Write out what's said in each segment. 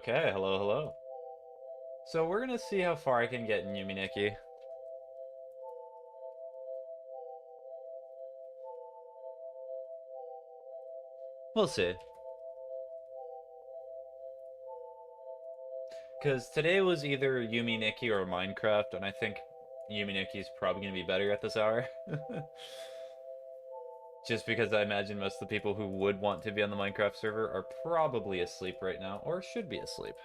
Okay, hello, hello. So we're gonna see how far I can get in Yume Nikki. We'll see. Because today was either Yume Nikki or Minecraft, and I think Yume Nikki is probably gonna be better at this hour. Just because I imagine most of the people who would want to be on the Minecraft server are probably asleep right now, or should be asleep.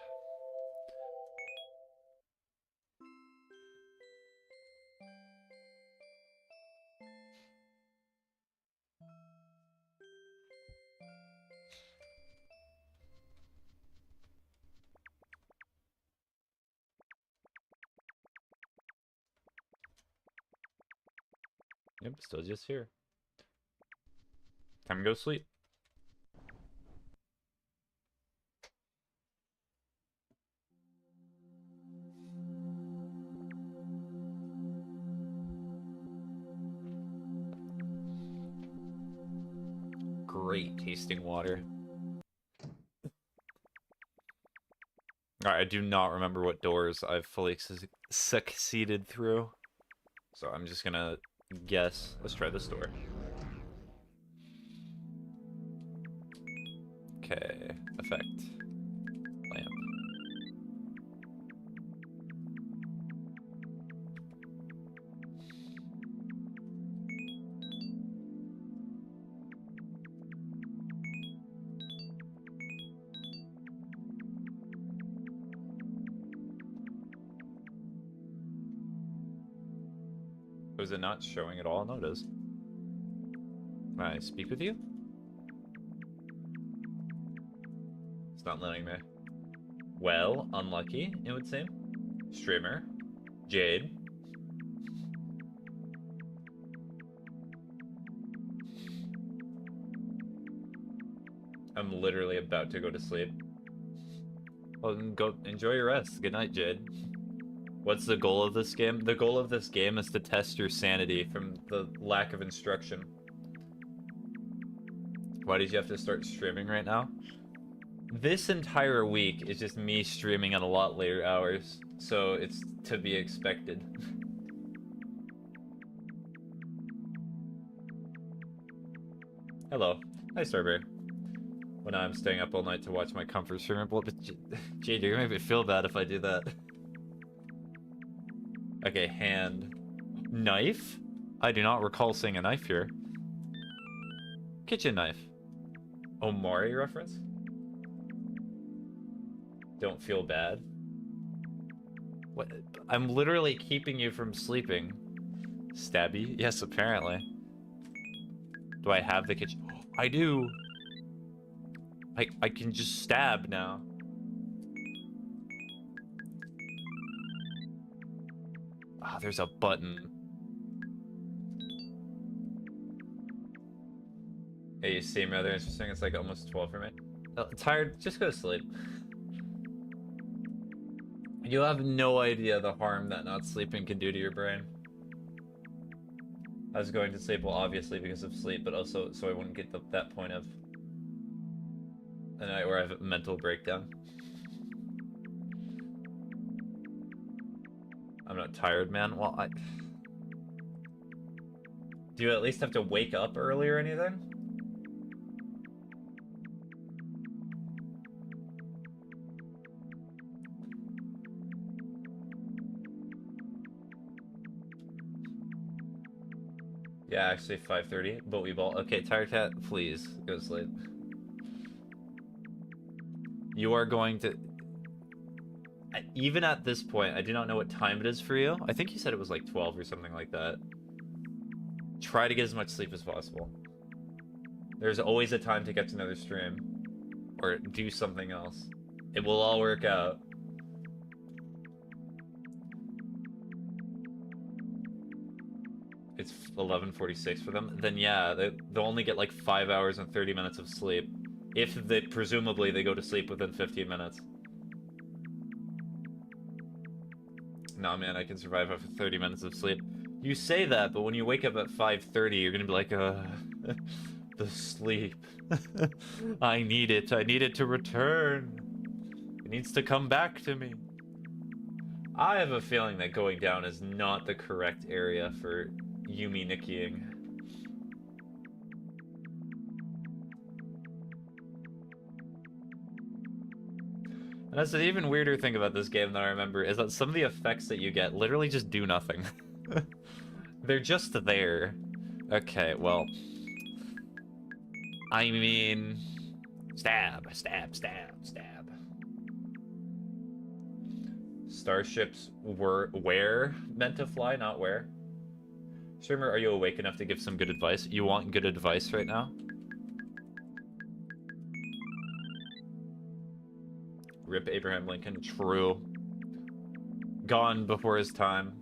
Yep, still just here. Time to go sleep. Great tasting water. Alright, I do not remember what doors I've fully succeeded through. So I'm just gonna guess. Let's try this door. Okay, effect. Lamp. Was it not showing at all? No, it is. Can I speak with you? It's not letting me. Well, unlucky, it would seem. Streamer. Jade. I'm literally about to go to sleep. Well, then go enjoy your rest. Good night, Jade. What's the goal of this game? The goal of this game is to test your sanity from the lack of instruction. Why did you have to start streaming right now? This entire week is just me streaming at a lot later hours, so it's to be expected. Hello. Hi, Starbear. When I'm staying up all night to watch my comfort stream, but Jade, you're gonna make me feel bad if I do that. Okay, hand. Knife? I do not recall seeing a knife here. Kitchen knife. Omari reference? Don't feel bad. What? I'm literally keeping you from sleeping. Stabby? Yes, apparently. Do I have the kitchen? I do! I can just stab now. Ah, there's a button. Hey, you seem rather interesting. It's like almost 12 for me. Tired? Just go to sleep. You have no idea the harm that not sleeping can do to your brain. I was going to sleep, well, obviously because of sleep, but also so I wouldn't get that point of a night where I have a mental breakdown. I'm not tired, man. Well, do you at least have to wake up early or anything? Yeah, actually 5:30, but we ball. Okay, Tired Cat, please go to sleep. You are going to... Even at this point, I do not know what time it is for you. I think you said it was like 12 or something like that. Try to get as much sleep as possible. There's always a time to get to another stream. Or do something else. It will all work out. It's 11:46 for them. Then yeah, they'll only get like 5 hours and 30 minutes of sleep. If they, presumably, they go to sleep within 15 minutes. Nah, man, I can survive after 30 minutes of sleep. You say that, but when you wake up at 5:30, you're gonna be like, the sleep. I need it to return. It needs to come back to me. I have a feeling that going down is not the correct area for Yume Nikkiing. And that's an even weirder thing about this game that I remember, is that some of the effects that you get literally just do nothing. They're just there. Okay, well... I mean... Stab, stab, stab, stab. Starships were where meant to fly, not where. Streamer, are you awake enough to give some good advice? You want good advice right now? Rip Abraham Lincoln. True. Gone before his time.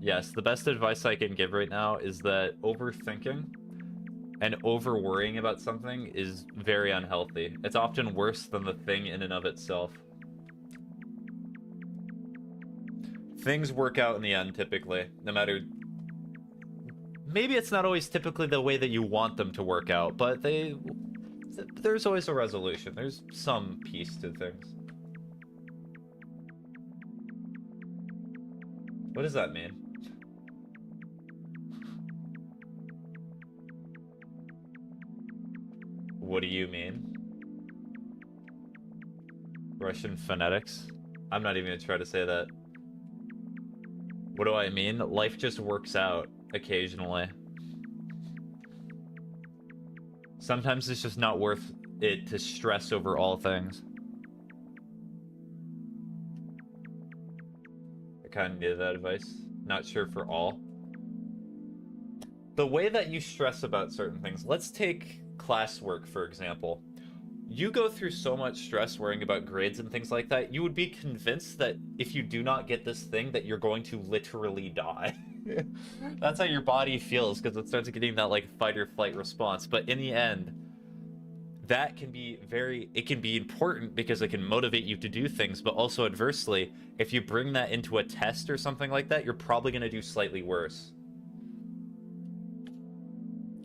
Yes, the best advice I can give right now is that overthinking and over-worrying about something is very unhealthy. It's often worse than the thing in and of itself. Things work out in the end, typically, no matter... Maybe it's not always typically the way that you want them to work out, but there's always a resolution. There's some peace to things. What does that mean? What do you mean? Russian phonetics? I'm not even gonna try to say that. What do I mean? Life just works out occasionally. Sometimes it's just not worth it to stress over all things. I kind of needed that advice. Not sure for all. The way that you stress about certain things, let's take classwork, for example. You go through so much stress worrying about grades and things like that, you would be convinced that if you do not get this thing, that you're going to literally die. That's how your body feels, because it starts getting that, like, fight or flight response. But in the end, that can be it can be important because it can motivate you to do things, but also adversely, if you bring that into a test or something like that, you're probably going to do slightly worse.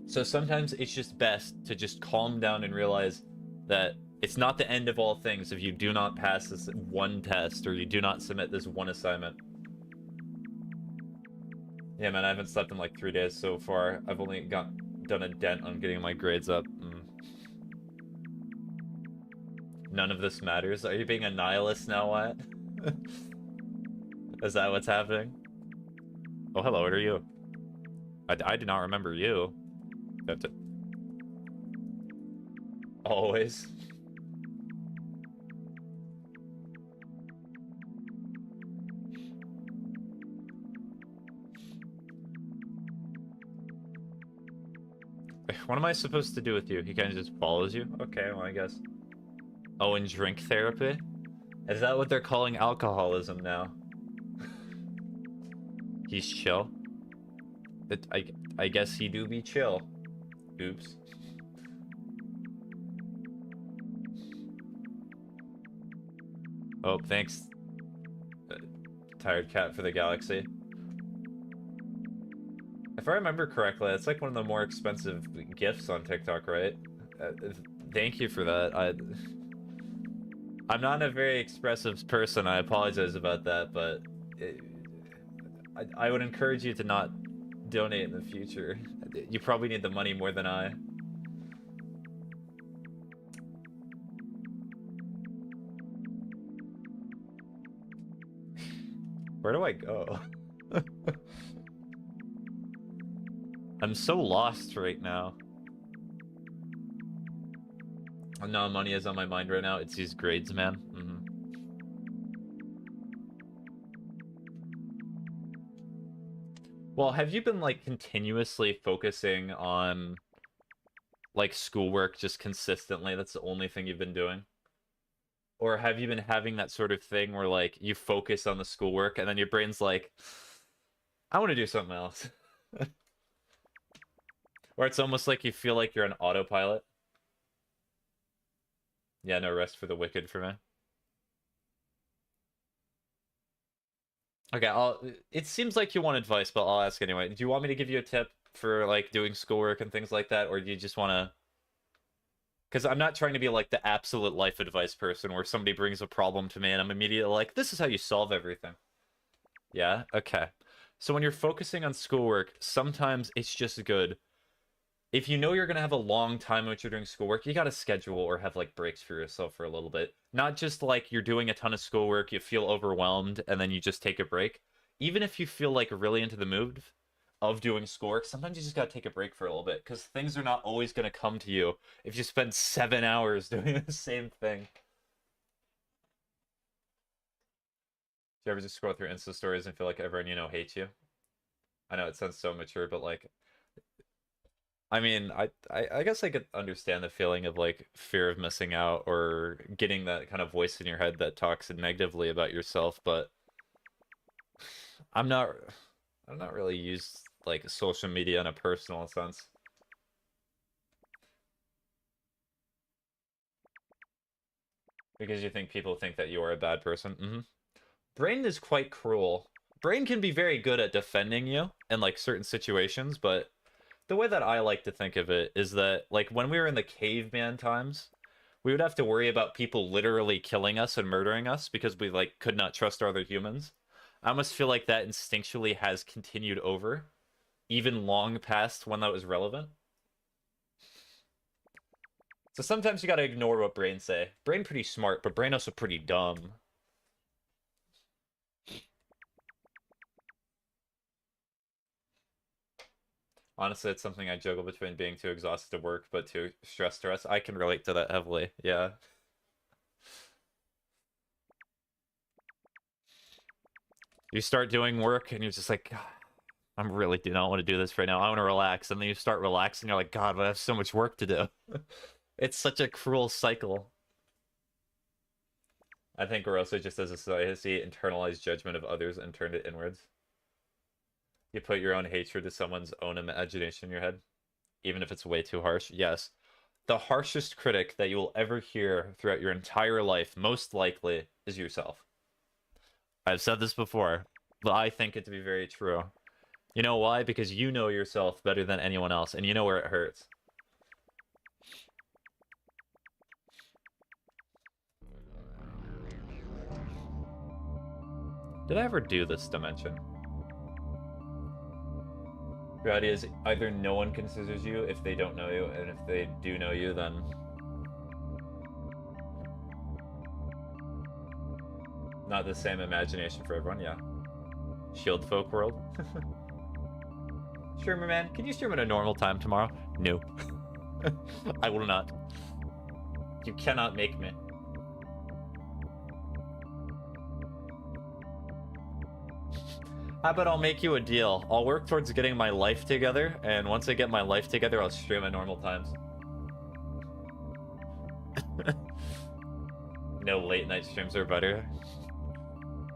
So sometimes it's just best to just calm down and realize that it's not the end of all things if you do not pass this one test or you do not submit this one assignment. Yeah, man, I haven't slept in like 3 days so far. I've only done a dent on getting my grades up. None of this matters. Are you being a nihilist now, what? Is that what's happening? Oh, hello, what are you? I do not remember you. That's it. Always. What am I supposed to do with you? He kind of just follows you? Okay, well, I guess. Oh, and drink therapy? Is that what they're calling alcoholism now? He's chill? I guess he do be chill. Oops. Oh, thanks, Tired Cat, for the galaxy. If I remember correctly, it's like one of the more expensive gifts on TikTok, right? Thank you for that. I'm not a very expressive person. I apologize about that, but I would encourage you to not donate in the future. You probably need the money more than I. Where do I go? I'm so lost right now. No, money is on my mind right now. It's these grades, man. Well, have you been, like, continuously focusing on, like, schoolwork just consistently? That's the only thing you've been doing? Or have you been having that sort of thing where, like, you focus on the schoolwork and then your brain's like, I want to do something else? Or it's almost like you feel like you're on autopilot? Yeah, no rest for the wicked for me. Okay, it seems like you want advice, but I'll ask anyway. Do you want me to give you a tip for, like, doing schoolwork and things like that, or do you just want to... Because I'm not trying to be like the absolute life advice person where somebody brings a problem to me and I'm immediately like, this is how you solve everything. Yeah? Okay. So when you're focusing on schoolwork, sometimes it's just good. If you know you're going to have a long time in which you're doing schoolwork, you got to schedule or have like breaks for yourself for a little bit. Not just like you're doing a ton of schoolwork, you feel overwhelmed, and then you just take a break. Even if you feel like really into the mood of doing schoolwork, sometimes you just got to take a break for a little bit because things are not always going to come to you if you spend 7 hours doing the same thing. Do you ever just scroll through Insta stories and feel like everyone you know hates you? I know it sounds so mature, but like, I mean, I guess I could understand the feeling of like fear of missing out or getting that kind of voice in your head that talks negatively about yourself, but I'm not I'm not really used like social media in a personal sense. Because you think people think that you're a bad person. Brain is quite cruel. Brain can be very good at defending you in like certain situations, but the way that I like to think of it is that like when we were in the caveman times, we would have to worry about people literally killing us and murdering us because we like could not trust other humans. I almost feel like that instinctually has continued over, even long past when that was relevant. So sometimes you gotta ignore what brain say. Brain pretty smart, but brain also pretty dumb. Honestly, it's something I juggle between being too exhausted to work, but too stressed to rest. I can relate to that heavily, yeah. You start doing work and you're just like, "God, I really do not want to do this right now. I want to relax." And then you start relaxing, you're like, God, but I have so much work to do. It's such a cruel cycle. I think we're also just as a society internalized judgment of others and turned it inwards. You put your own hatred to someone's own imagination in your head, even if it's way too harsh. Yes. The harshest critic that you will ever hear throughout your entire life, most likely, is yourself. I've said this before, but I think it to be very true. You know why? Because you know yourself better than anyone else, and you know where it hurts. Did I ever do this dimension? Reality is either no one considers you if they don't know you, and if they do know you, then not the same imagination for everyone, yeah. Shield folk world. Streamer man, can you stream at a normal time tomorrow? No. I will not. You cannot make me. How about I'll make you a deal? I'll work towards getting my life together, and once I get my life together, I'll stream at normal times. No late night streams are better.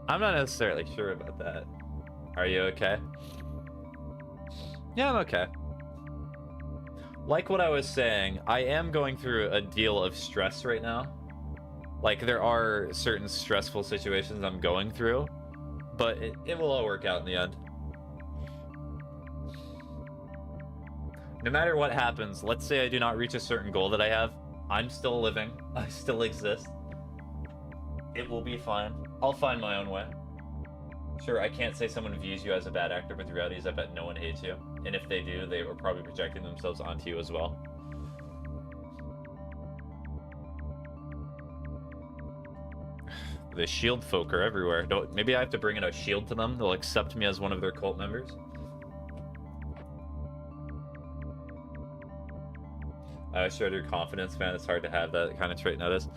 I'm not necessarily sure about that. Are you okay? Yeah, I'm okay. Like what I was saying, I am going through a deal of stress right now. Like, there are certain stressful situations I'm going through, but it will all work out in the end. No matter what happens, let's say I do not reach a certain goal that I have, I'm still living, I still exist. It will be fine. I'll find my own way. Sure, I can't say someone views you as a bad actor, but the reality is I bet no one hates you. And if they do, they are probably projecting themselves onto you as well. The shield folk are everywhere. Maybe I have to bring in a shield to them. They'll accept me as one of their cult members. I showed your confidence, man. It's hard to have that kind of trait notice.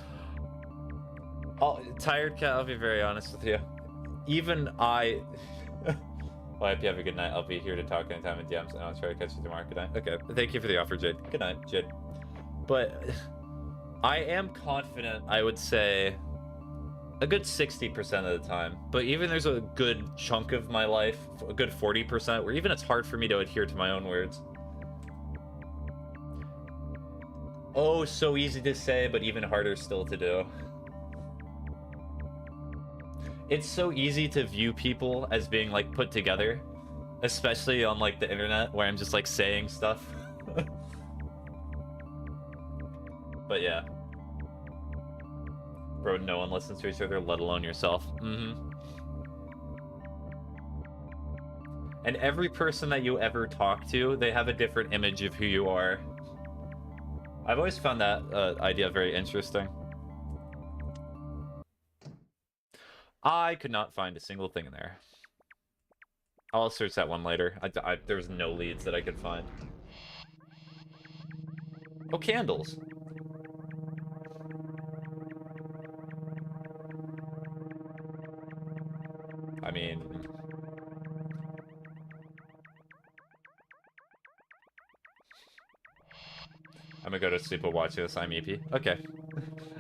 Tired cat, I'll be very honest with you. Even I... Well, I hope you have a good night. I'll be here to talk anytime in DMs, and I'll try to catch you tomorrow. Good night. Okay, thank you for the offer, Jade. Good night, Jade. But I am confident, I would say, a good 60% of the time. But even there's a good chunk of my life, a good 40%, where even it's hard for me to adhere to my own words. Oh, so easy to say, but even harder still to do. It's so easy to view people as being like put together, especially on like the internet where I'm just like saying stuff. But yeah. Bro, no one listens to each other, let alone yourself. Mm-hmm. And every person that you ever talk to, they have a different image of who you are. I've always found that idea very interesting. I could not find a single thing in there. I'll search that one later. There's no leads that I could find. Oh, candles. I mean... I'm gonna go to sleep while watching this EP. Okay.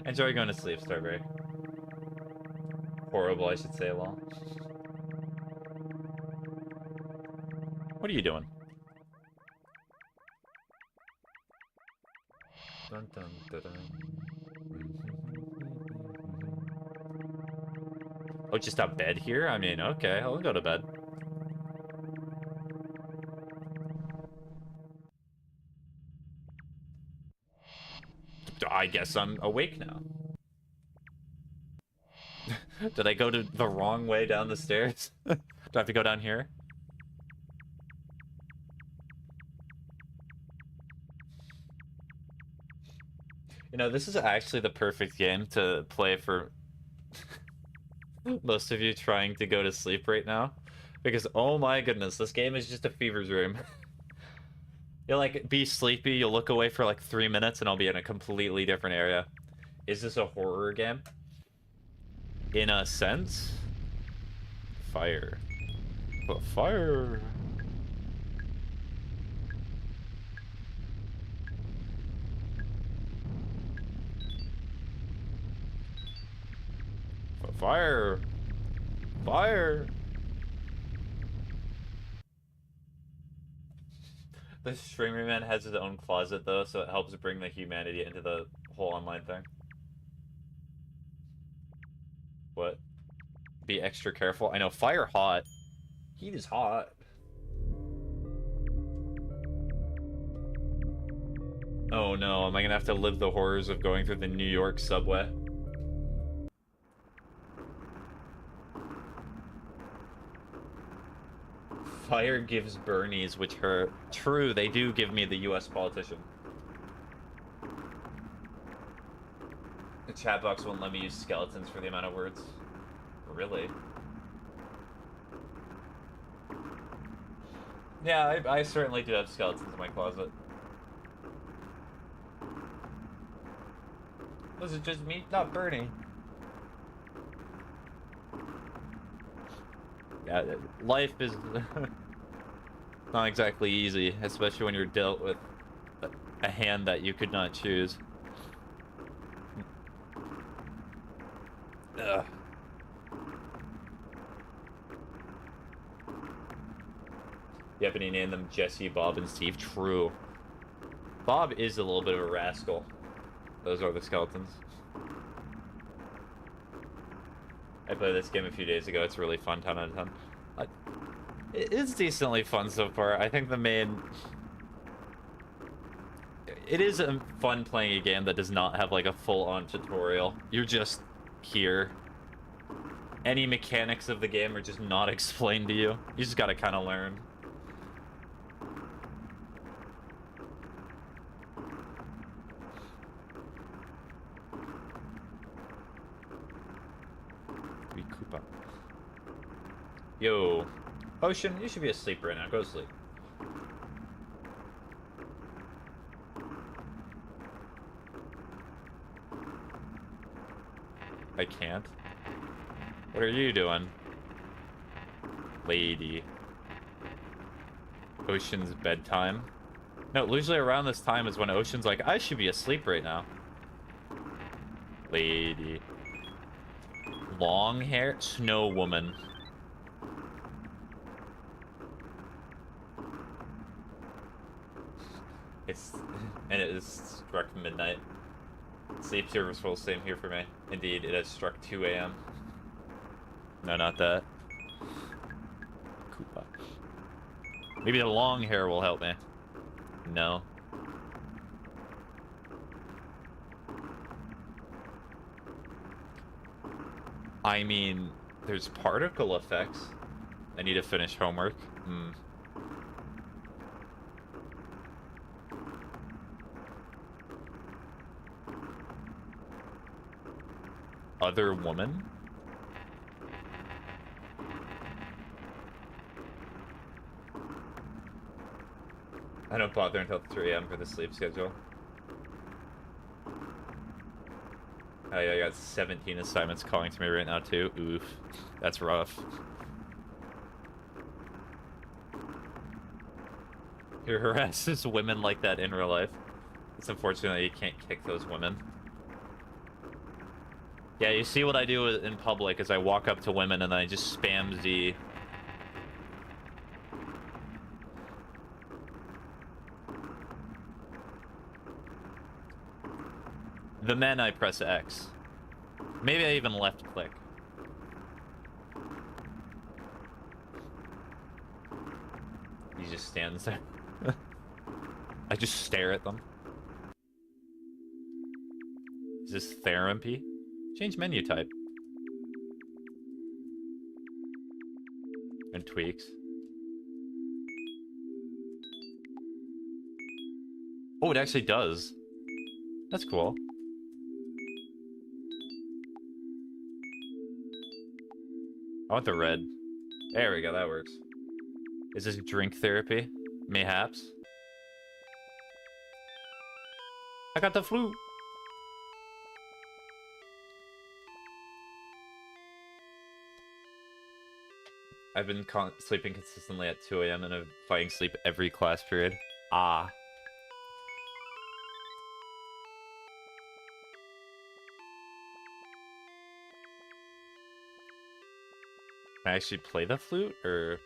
Enjoy going to sleep, Starberry. Horrible, I should say, well. What are you doing? Dun, dun, dun, dun. Oh, just a bed here? I mean, okay, I'll go to bed. I guess I'm awake now. Did I go to the wrong way down the stairs? Do I have to go down here? You know, this is actually the perfect game to play for most of you trying to go to sleep right now. Because, oh my goodness, this game is just a fever dream. You'll, like, be sleepy, you'll look away for, like, 3 minutes, and I'll be in a completely different area. Is this a horror game? In a sense? Fire. But fire... But fire! Fire! The streamer man has his own closet, though, so it helps bring the humanity into the whole online thing. What? Be extra careful. I know, fire hot. Heat is hot. Oh no, am I gonna have to live the horrors of going through the New York subway? Fire gives Bernies, which hurt. True, they do give me the US politician. The chat box won't let me use skeletons for the amount of words. Really? Yeah, I certainly do have skeletons in my closet. Was it just me? Not Bernie. Yeah, life is not exactly easy, especially when you're dealt with a hand that you could not choose. Ugh. Yep, and he named them Jesse, Bob, and Steve. True. Bob is a little bit of a rascal. Those are the skeletons. I played this game a few days ago. It's really fun, 10 out of 10. It's decently fun so far. I think the main... It is fun playing a game that does not have, like, a full-on tutorial. You're just here. Any mechanics of the game are just not explained to you. You just gotta kind of learn. Yo, Ocean, you should be asleep right now. Go to sleep. I can't. What are you doing? Lady. Ocean's bedtime. No, usually around this time is when Ocean's like, I should be asleep right now. Lady. Long hair? Snow woman. And it is struck midnight. Sleep service will same here for me. Indeed, it has struck 2 a.m. No, not that. Koopa. Maybe the long hair will help me. No. I mean, there's particle effects. I need to finish homework. Other woman? I don't bother until 3 a.m. for the sleep schedule. Oh yeah, I got 17 assignments calling to me right now too. Oof. That's rough. He harasses women like that in real life. It's unfortunate that you can't kick those women. Yeah, you see what I do in public is I walk up to women and then I just spam Z. The men, I press X. Maybe I even left click. He just stands there. I just stare at them. Is this therapy? Change menu type. And tweaks. Oh, it actually does. That's cool. I want the red. There we go, that works. Is this drink therapy? Mayhaps. I got the flu. I've been sleeping consistently at 2 a.m. and I'm fighting sleep every class period. Ah. Can I actually play the flute, or...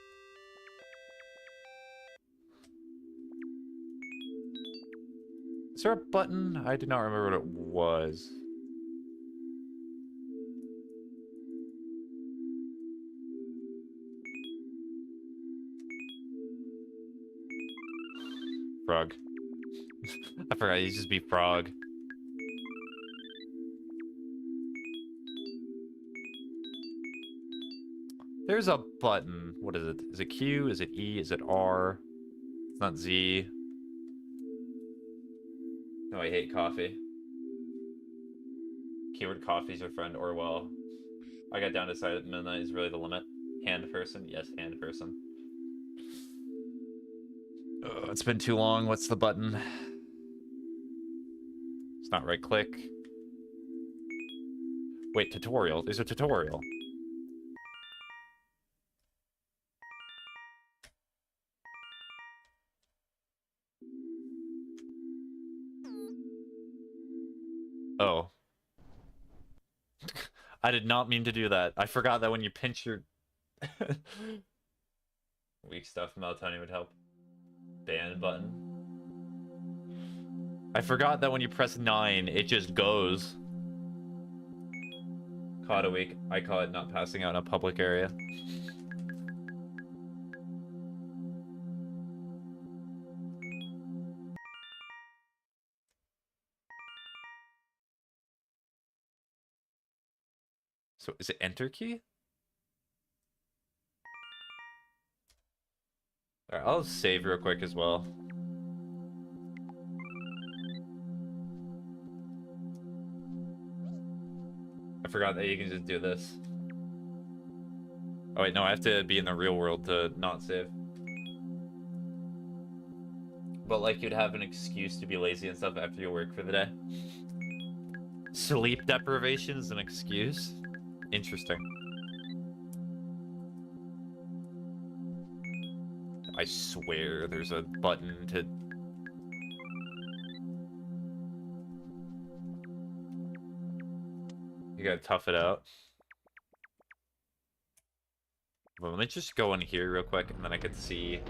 Is there a button? I do not remember what it was. Frog. I forgot, you just be frog. There's a button. What is it? Is it Q? Is it E? Is it R? It's not Z. No, I hate coffee. Keyword coffee's your friend, Orwell. I got down to decide that midnight is really the limit. Hand person? Yes, hand person. Oh, it's been too long. What's the button? It's not right click. Wait, tutorial. There's a tutorial. Oh. I did not mean to do that. I forgot that when you pinch your... Weak stuff, melatonin would help. Ban button. I forgot that when you press 9, it just goes. Call it a week. I call it not passing out in a public area. So is it enter key? Alright, I'll save real quick as well. I forgot that you can just do this. Oh wait, no, I have to be in the real world to not save. But like you'd have an excuse to be lazy and stuff after you work for the day. Sleep deprivation is an excuse? Interesting. I swear there's a button to... You gotta tough it out. Well, let me just go in here real quick, and then I could see...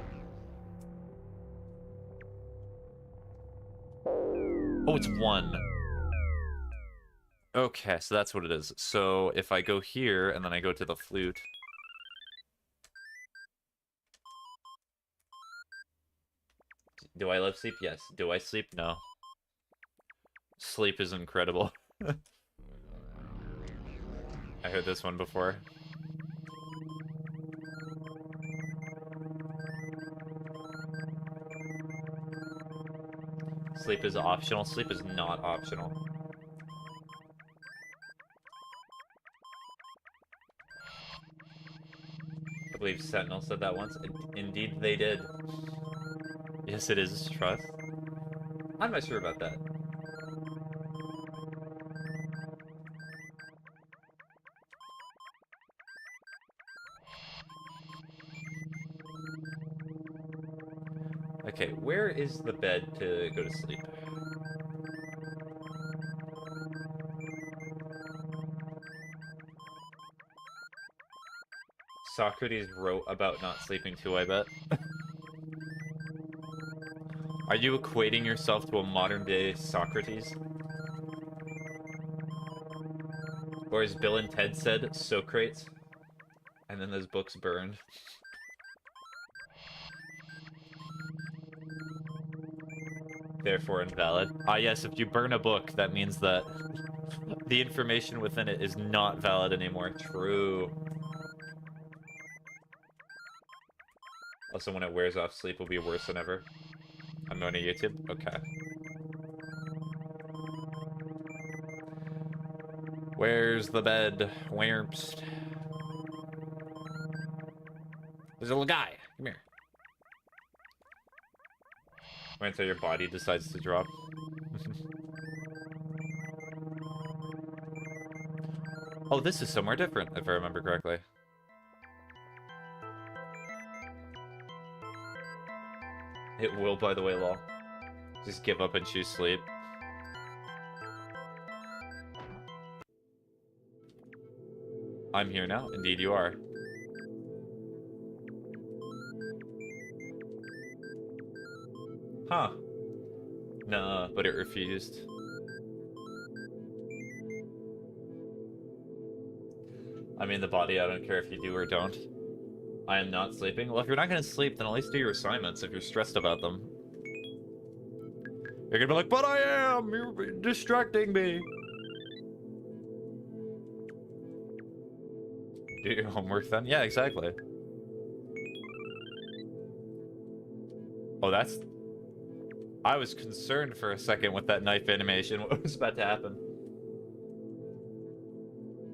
Oh, it's 1. Okay, so that's what it is. So if I go here, and then I go to the flute... Do I love sleep? Yes. Do I sleep? No. Sleep is incredible. I heard this one before. Sleep is optional. Sleep is not optional. I believe Sentinel said that once. Indeed, they did. Yes, it is trust. I'm not sure about that. Okay, where is the bed to go to sleep? Socrates wrote about not sleeping too, I bet. Are you equating yourself to a modern-day Socrates? Or as Bill and Ted said, Socrates? And then those books burned. Therefore invalid. Ah yes, if you burn a book, that means that the information within it is not valid anymore. True. Also, when it wears off, sleep will be worse than ever. I'm going to YouTube? Okay. Where's the bed? Where's... There's a little guy. Come here. Wait until your body decides to drop. Oh, this is somewhere different, if I remember correctly. It will, by the way, lol. Just give up and choose sleep. I'm here now. Indeed you are. Huh. Nah, but it refused. I mean, the body, I don't care if you do or don't. I am not sleeping. Well, if you're not gonna sleep, then at least do your assignments if you're stressed about them. You're gonna be like, but I am! You're distracting me! Do your homework then? Yeah, exactly. Oh, that's... I was concerned for a second with that knife animation. What was about to happen?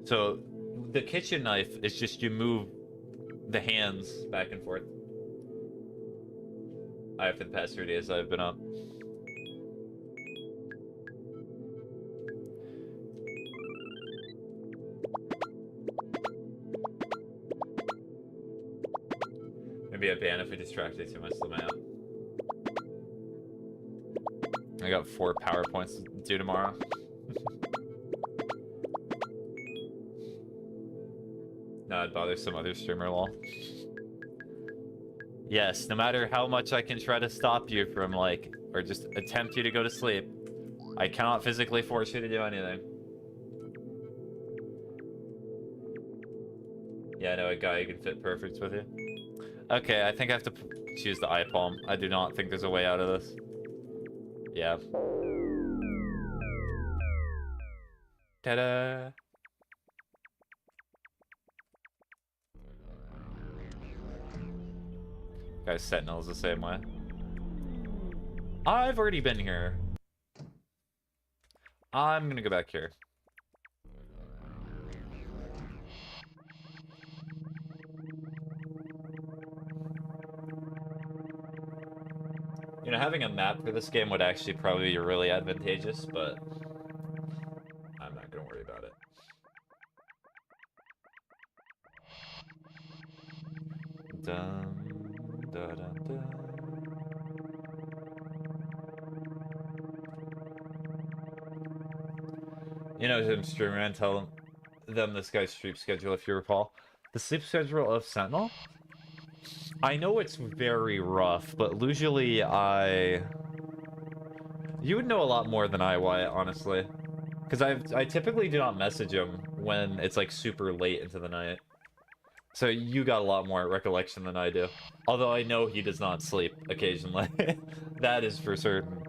So, the kitchen knife is just you move the hands back and forth. For the past 3 days I've been up. Maybe a ban if we distracted too much to my app. I got 4 PowerPoints due tomorrow. No, I'd bother some other streamer, lol. Yes, no matter how much I can try to stop you from, like, or just attempt you to go to sleep, I cannot physically force you to do anything. Yeah, I know a guy who can fit perfect with you. Okay, I think I have to choose the eye palm. I do not think there's a way out of this. Yeah. Ta-da! Guys, Sentinel's the same way. I've already been here. I'm gonna go back here. You know, having a map for this game would actually probably be really advantageous, but I'm not gonna worry about it. Dun, da, da, da. You know, him streaming and tell them this guy's sleep schedule, if you recall. The sleep schedule of Sentinel? I know it's very rough, but usually you would know a lot more than I, Wyatt, honestly. Because I typically do not message him when it's, like, super late into the night. So you got a lot more recollection than I do. Although I know he does not sleep occasionally. That is for certain.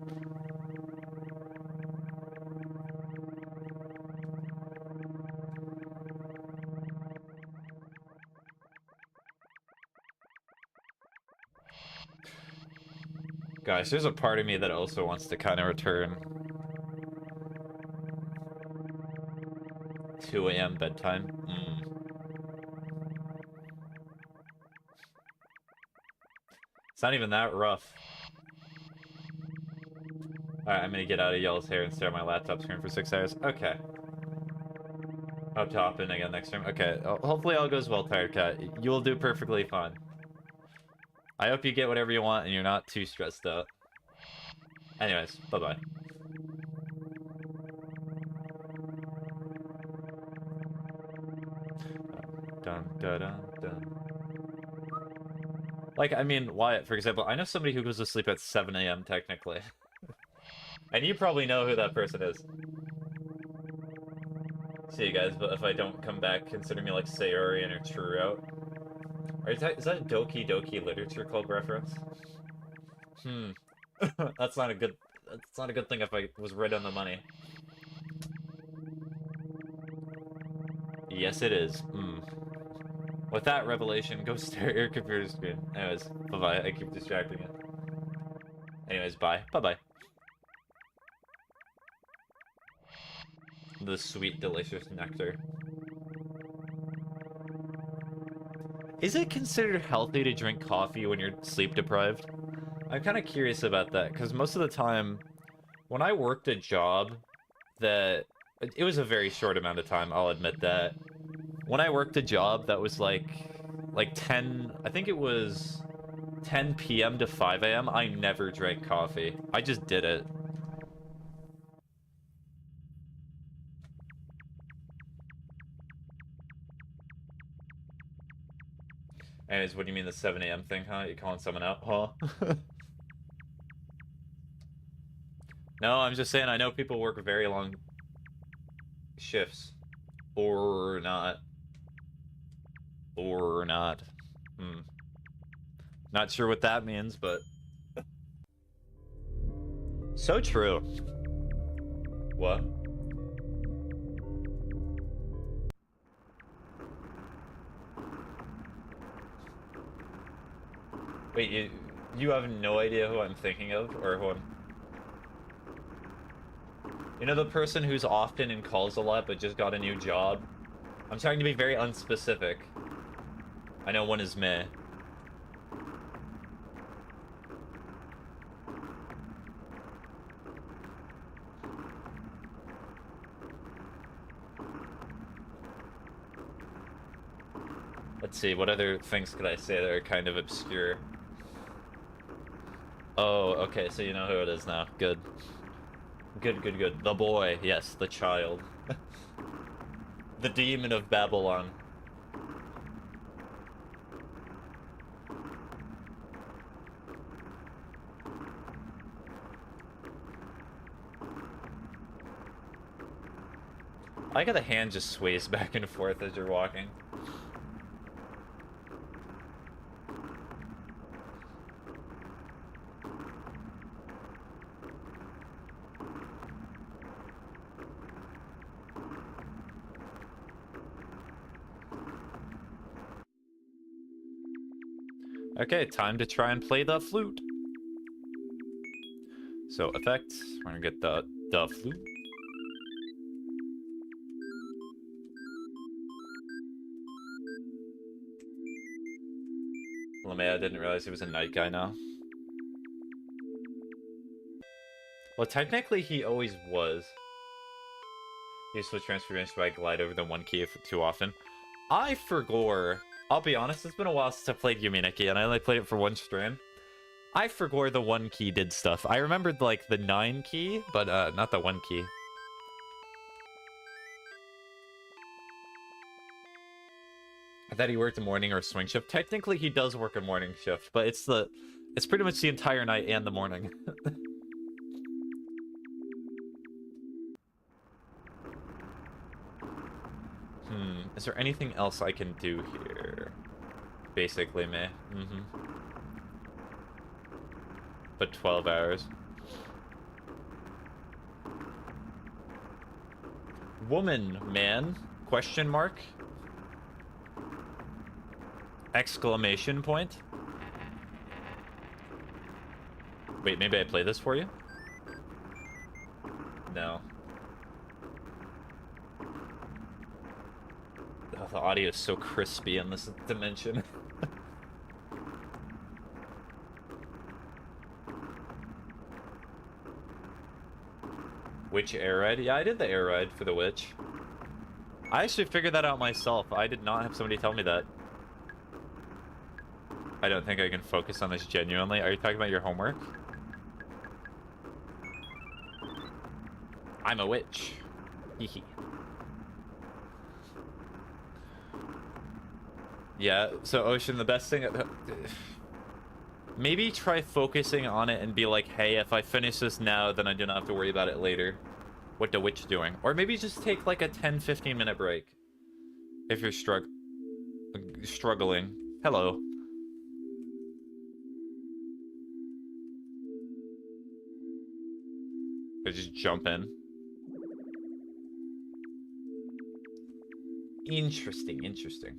Guys, there's a part of me that also wants to kind of return. 2 a.m. bedtime. It's not even that rough. Alright, I'm gonna get out of Yellow's hair and stare at my laptop screen for 6 hours. Okay. Hope to hop in again next time. Okay, hopefully all goes well, Tired Cat. You'll do perfectly fine. I hope you get whatever you want and you're not too stressed out. Anyways, bye-bye. Dun, dun, dun, dun. Like, I mean, Wyatt, for example, I know somebody who goes to sleep at 7 a.m. technically. And you probably know who that person is. See you guys, but if I don't come back, consider me like Sayori or True Out. Is that a Doki Doki Literature Club reference? That's not a good thing if I was right on the money. Yes, it is. With that revelation, go stare at your computer screen. Anyways, bye-bye. I keep distracting it. Anyways, bye. Bye-bye. The sweet, delicious nectar. Is it considered healthy to drink coffee when you're sleep deprived? I'm kind of curious about that, because most of the time, when I worked a job that... It was a very short amount of time, I'll admit that. When I worked a job that was like 10... I think it was 10 p.m. to 5 a.m., I never drank coffee. I just did it. Anyways, what do you mean the 7 a.m. thing, huh? You calling someone out, huh? No, I'm just saying I know people work very long shifts. Or not. Or not. Not sure what that means, but... So true. What? Wait, you have no idea who I'm thinking of, or who I'm... You know the person who's often in calls a lot, but just got a new job? I'm trying to be very unspecific. I know one is me. Let's see, what other things could I say that are kind of obscure? Oh, okay, so you know who it is now. Good. Good, good, good. The boy, yes, the child. The demon of Babylon. I like how the hand just sways back and forth as you're walking. Okay, time to try and play the flute. So, effects. We're gonna get the flute. Lamea didn't realize he was a night guy now. Well, technically he always was. Useful transformation by glide over the one key too often. I forgore. I'll be honest, it's been a while since I played Yume Nikki, and I only played it for one stream. I forgore the one key did stuff. I remembered, like, the 9 key, but, not the 1 key. I thought he worked a morning or a swing shift. Technically, he does work a morning shift, but it's pretty much the entire night and the morning. Is there anything else I can do here? Basically, meh. But 12 hours. Woman, man? Question mark? Exclamation point? Wait, maybe I play this for you? No. Oh, the audio is so crispy in this dimension. Witch air ride? Yeah, I did the air ride for the witch. I actually figured that out myself. I did not have somebody tell me that. I don't think I can focus on this genuinely. Are you talking about your homework? I'm a witch. Hehe. Yeah, so Ocean, the best thing... Maybe try focusing on it and be like, hey, if I finish this now, then I don't have to worry about it later. What the witch doing. Or maybe just take like a 10-15 minute break. If you're struggling. Hello. Or just jump in. Interesting, interesting.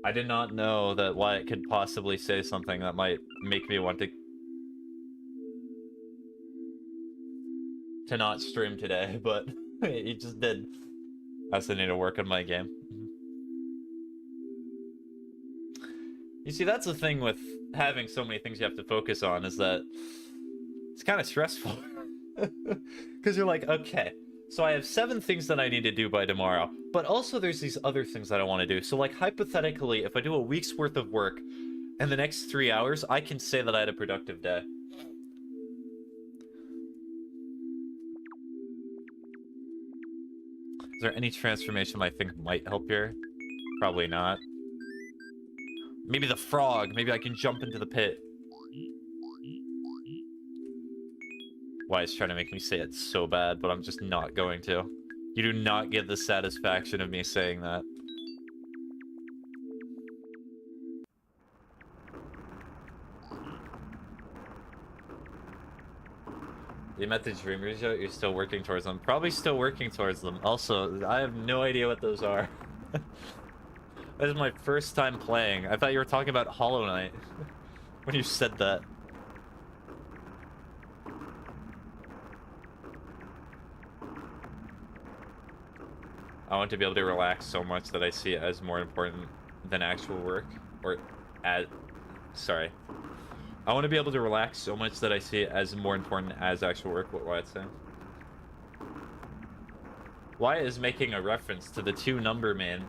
I did not know that Wyatt could possibly say something that might make me want to not stream today, but he just did. I also need to work on my game. You see, that's the thing with having so many things you have to focus on, is that it's kind of stressful. Because you're like, okay, so I have 7 things that I need to do by tomorrow, but also there's these other things that I want to do. So like, hypothetically, if I do a week's worth of work in the next 3 hours, I can say that I had a productive day. Is there any transformation I think might help here? Probably not. Maybe the frog. Maybe I can jump into the pit. Wyatt's trying to make me say it so bad, but I'm just not going to. You do not get the satisfaction of me saying that. You met the dreamers yet? You're still working towards them. Probably still working towards them. Also, I have no idea what those are. This is my first time playing. I thought you were talking about Hollow Knight when you said that. I want to be able to relax so much that I see it as more important than actual work. Or, sorry. I want to be able to relax so much that I see it as more important as actual work, what Wyatt's saying. Wyatt is making a reference to the 2-number man.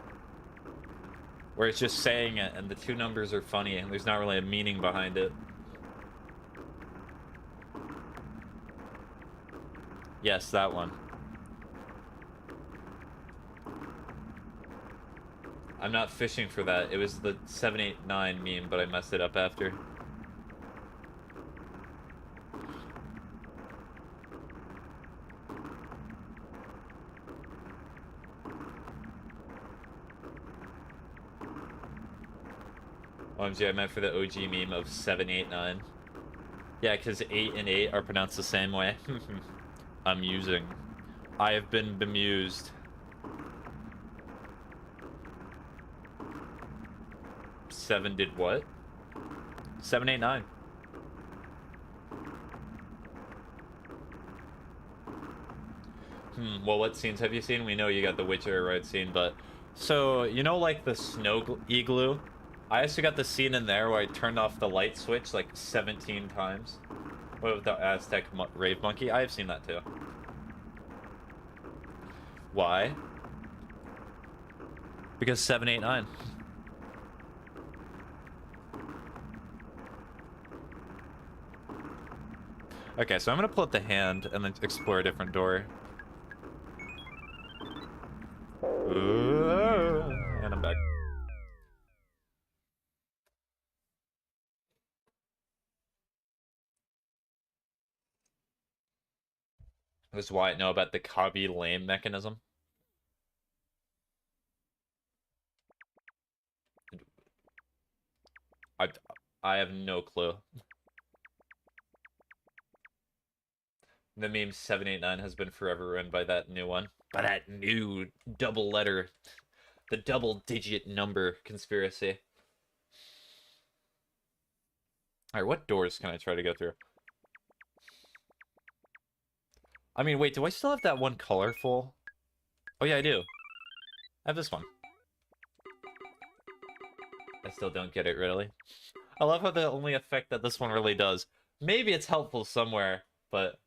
Where it's just saying it, and the 2 numbers are funny, and there's not really a meaning behind it. Yes, that one. I'm not fishing for that. It was the 789 meme, but I messed it up after. OMG, I meant for the OG meme of 789. Yeah, because 8 and 8 are pronounced the same way. Amusing. I have been bemused. 7 did what? 789. Well, what scenes have you seen? We know you got the Witcher ride scene, but... So, you know, like the snow igloo? I also got the scene in there where I turned off the light switch like 17 times. What with the Aztec rave monkey? I have seen that too. Why? Because 789. Okay, so I'm gonna pull up the hand and then explore a different door. And I'm back. Does Wyatt know about the Cobby Lame mechanism? I have no clue. The meme 789 has been forever ruined by that new one. By that new double letter, the double digit number conspiracy. Alright, what doors can I try to go through? I mean, wait, do I still have that one colorful? Oh yeah, I do. I have this one. I still don't get it, really. I love how the only effect that this one really does. Maybe it's helpful somewhere, but...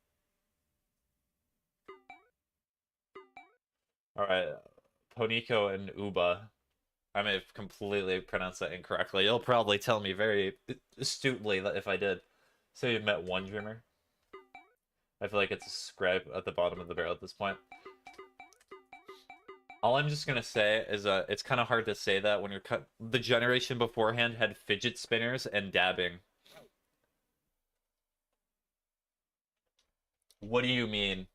Alright, Poniko and Uba. I may have completely pronounced that incorrectly. You'll probably tell me very astutely that if I did. So you've met one dreamer? I feel like it's a scribe at the bottom of the barrel at this point. All I'm just gonna say is it's kind of hard to say that when you're the generation beforehand had fidget spinners and dabbing. What do you mean?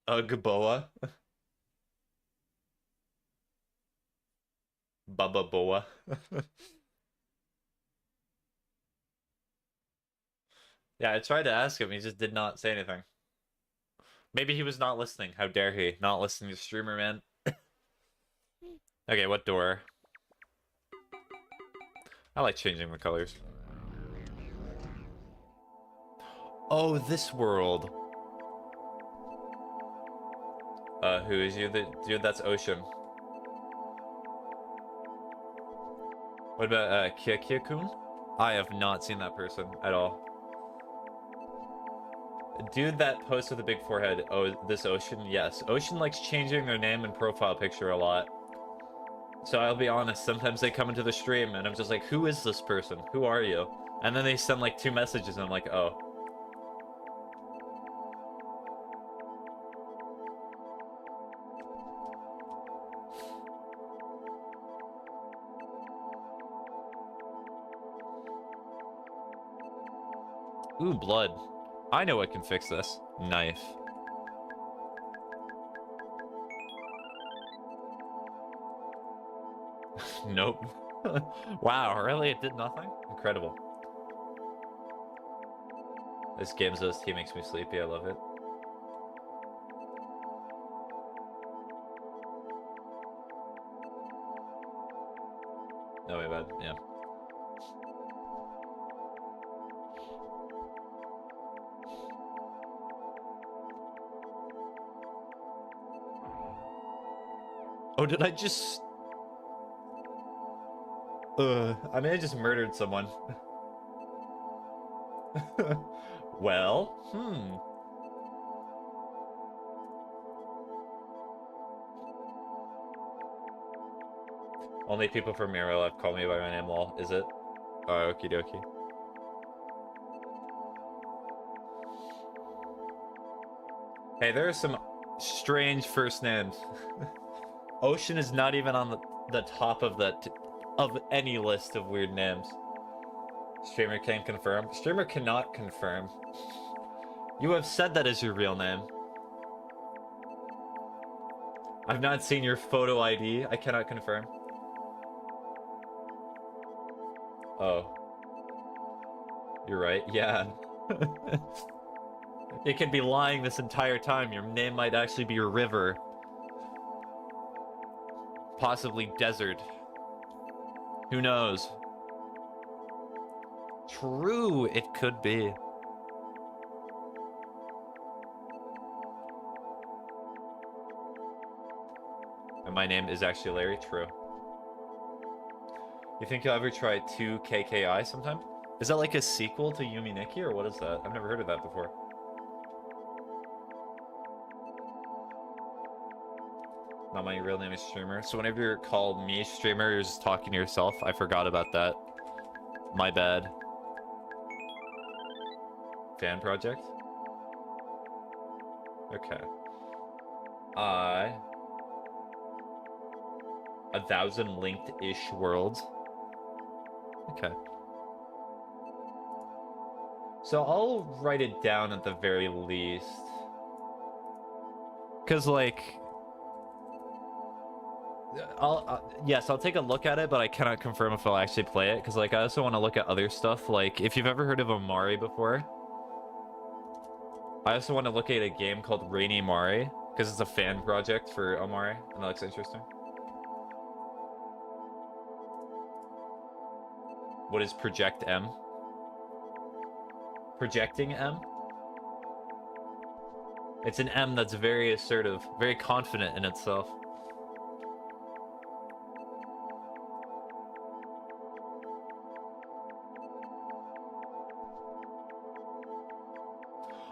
Gaboa? Baba Boa. Yeah, I tried to ask him, he just did not say anything. Maybe he was not listening. How dare he? Not listening to streamer, man. Okay, what door? I like changing the colors. Oh, this world. Who is you? Dude, that's Ocean. What about, Kia-Kun? I have not seen that person at all. Dude that posts with a big forehead. Oh, this Ocean? Yes. Ocean likes changing their name and profile picture a lot. So I'll be honest, sometimes they come into the stream and I'm just like, who is this person? Who are you? And then they send like 2 messages and I'm like, oh. Ooh, blood. I know what can fix this. Knife. Nope. Wow, really? It did nothing? Incredible. This game's OST makes me sleepy. I love it. No, way bad. Yeah. Oh, did I just... I mean, I just murdered someone. Well, Only people from Miro have called me by my name, lol. Is it? Oh, okie dokie. Hey, there are some strange first names. Ocean is not even on the top of of any list of weird names. Streamer can confirm. Streamer cannot confirm. You have said that is your real name. I've not seen your photo ID. I cannot confirm. Oh. You're right. Yeah. You could be lying this entire time. Your name might actually be River. Possibly Desert. Who knows? True, it could be. And my name is actually Larry. True. You think you'll ever try 2KKI sometime? Is that like a sequel to Yume Nikki, or what is that? I've never heard of that before. Not my real name is Streamer. So whenever you're called me Streamer, you're just talking to yourself. I forgot about that. My bad. Fan project? Okay. 1,000 linked-ish worlds. Okay. So I'll write it down at the very least. Because, like... yes, I'll take a look at it, but I cannot confirm if I'll actually play it. Because, like, I also want to look at other stuff. Like, if you've ever heard of Amari before... I also want to look at a game called Rainy Mari. Because it's a fan project for Amari. And that looks interesting. What is project M? Projecting M? It's an M that's very assertive, very confident in itself.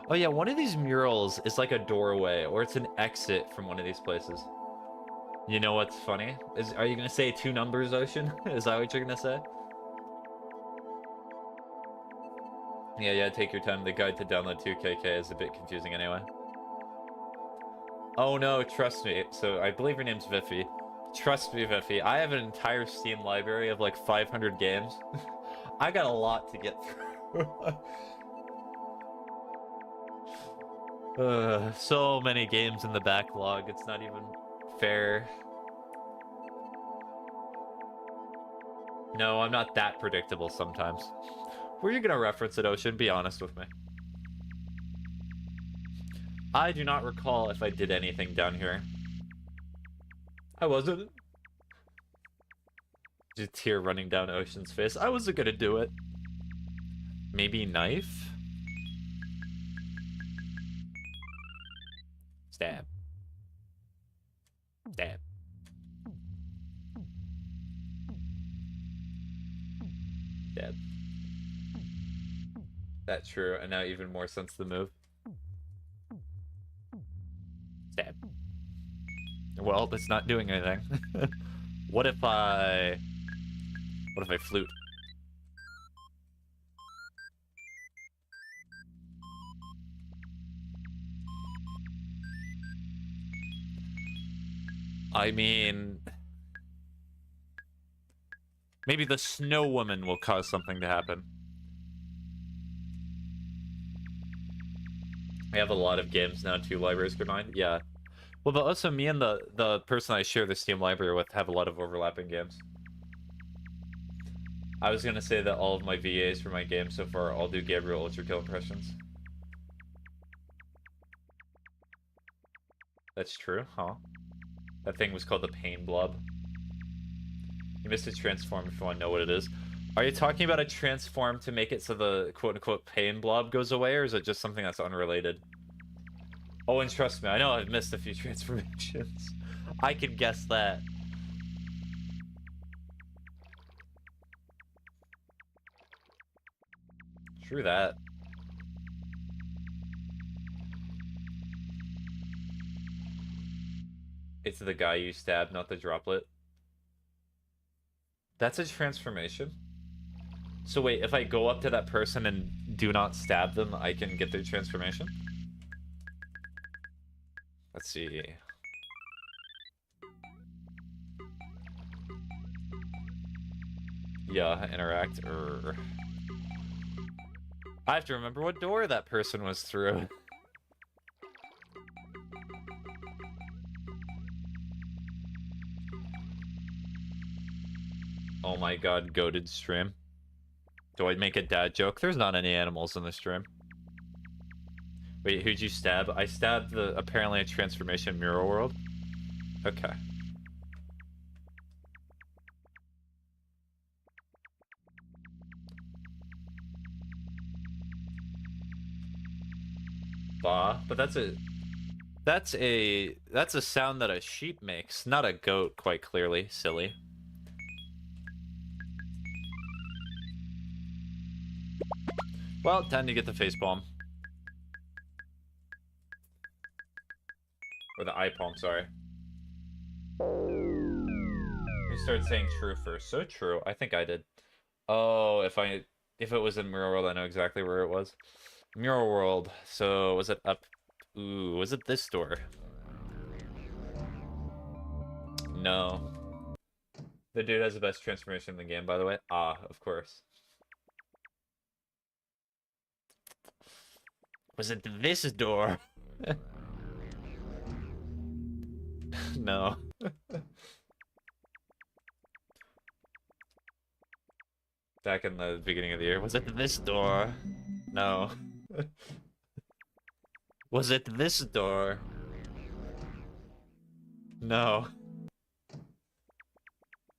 Oh yeah, one of these murals is like a doorway, or it's an exit from one of these places. You know what's funny? Are you gonna say 2 numbers, Ocean? Is that what you're gonna say? Yeah, take your time. The guide to download 2KK is a bit confusing anyway. Oh no, trust me. So I believe your name's Viffy. Trust me, Viffy. I have an entire Steam library of like 500 games. I got a lot to get through. So many games in the backlog. It's not even fair. No, I'm not that predictable sometimes. Were you gonna reference it, Ocean? Be honest with me. I do not recall if I did anything down here. I wasn't. Just a tear running down Ocean's face. I wasn't gonna do it. Maybe knife? Stab. Stab. Stab. That's true, and now even more sense the move. Stab. Well, it's not doing anything. What if I flute? I mean, maybe the snow woman will cause something to happen. I have a lot of games now, 2 libraries combined. Yeah. Well, but also me and the person I share the Steam library with have a lot of overlapping games. I was gonna say that all of my VAs for my games so far all do Gabriel Ultrakill impressions. That's true, huh? That thing was called the Pain Blob. You missed a transform if you want to know what it is. Are you talking about a transform to make it so the quote-unquote pain blob goes away, or is it just something that's unrelated? Oh, and trust me, I know I've missed a few transformations. I can guess that. True that. It's the guy you stabbed, not the droplet. That's a transformation? So wait, if I go up to that person and do not stab them, I can get their transformation? Let's see. Yeah, interact. I have to remember what door that person was through. Oh my god, goated stream. Do I make a dad joke? There's not any animals in the stream. Wait, who'd you stab? I stabbed the apparently a transformation mural world. Okay. Bah, but that's a sound that a sheep makes, not a goat, quite clearly. Silly. Well, time to get the facepalm. Or the eye palm, sorry. We started saying true first. So true. I think I did. Oh, if it was in Mural World, I know exactly where it was. Mural World. So was it up? Ooh, was it this door? No. The dude has the best transformation in the game, by the way. Ah, of course. Was it this door? No. Back in the beginning of the year. Was it this door? No. Was it this door? No.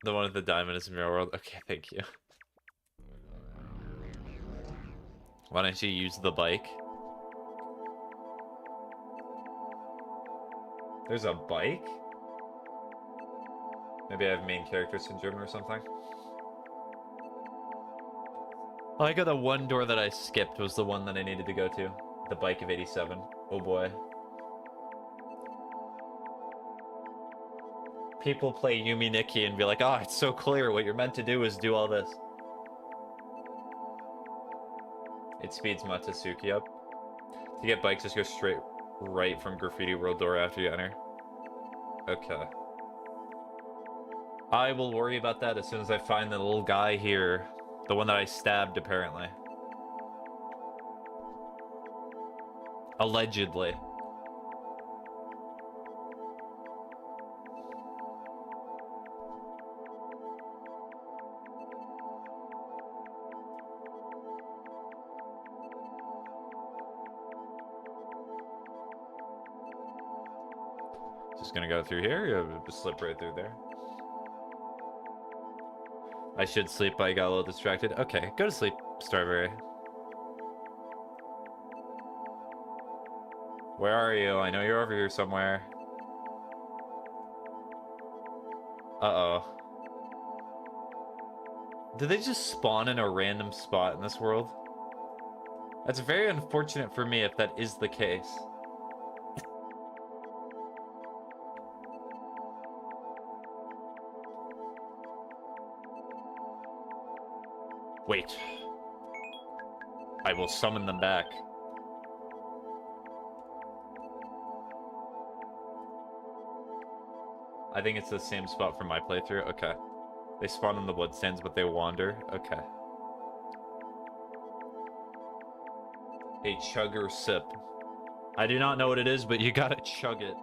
The one with the diamond is Mirror World. Okay, thank you. Why don't you use the bike? There's a bike? Maybe I have main character syndrome or something. Oh, I got the one door that I skipped was the one that I needed to go to. The bike of 87. Oh boy. People play Yume Nikki and be like, oh, it's so clear. What you're meant to do is do all this. It speeds Matasuki up. To get bikes, just go straight right from Graffiti World door after you enter. Okay. I will worry about that as soon as I find the little guy here. The one that I stabbed, apparently. Allegedly. Just gonna go through here, you just slip right through there. I should sleep, but I got a little distracted. Okay, go to sleep, Strawberry. Where are you? I know you're over here somewhere. Uh-oh. Did they just spawn in a random spot in this world? That's very unfortunate for me if that is the case. Wait. I will summon them back. I think it's the same spot from my playthrough. Okay. They spawn in the bloodstains, but they wander. Okay. A chug or sip. I do not know what it is, but you gotta chug it.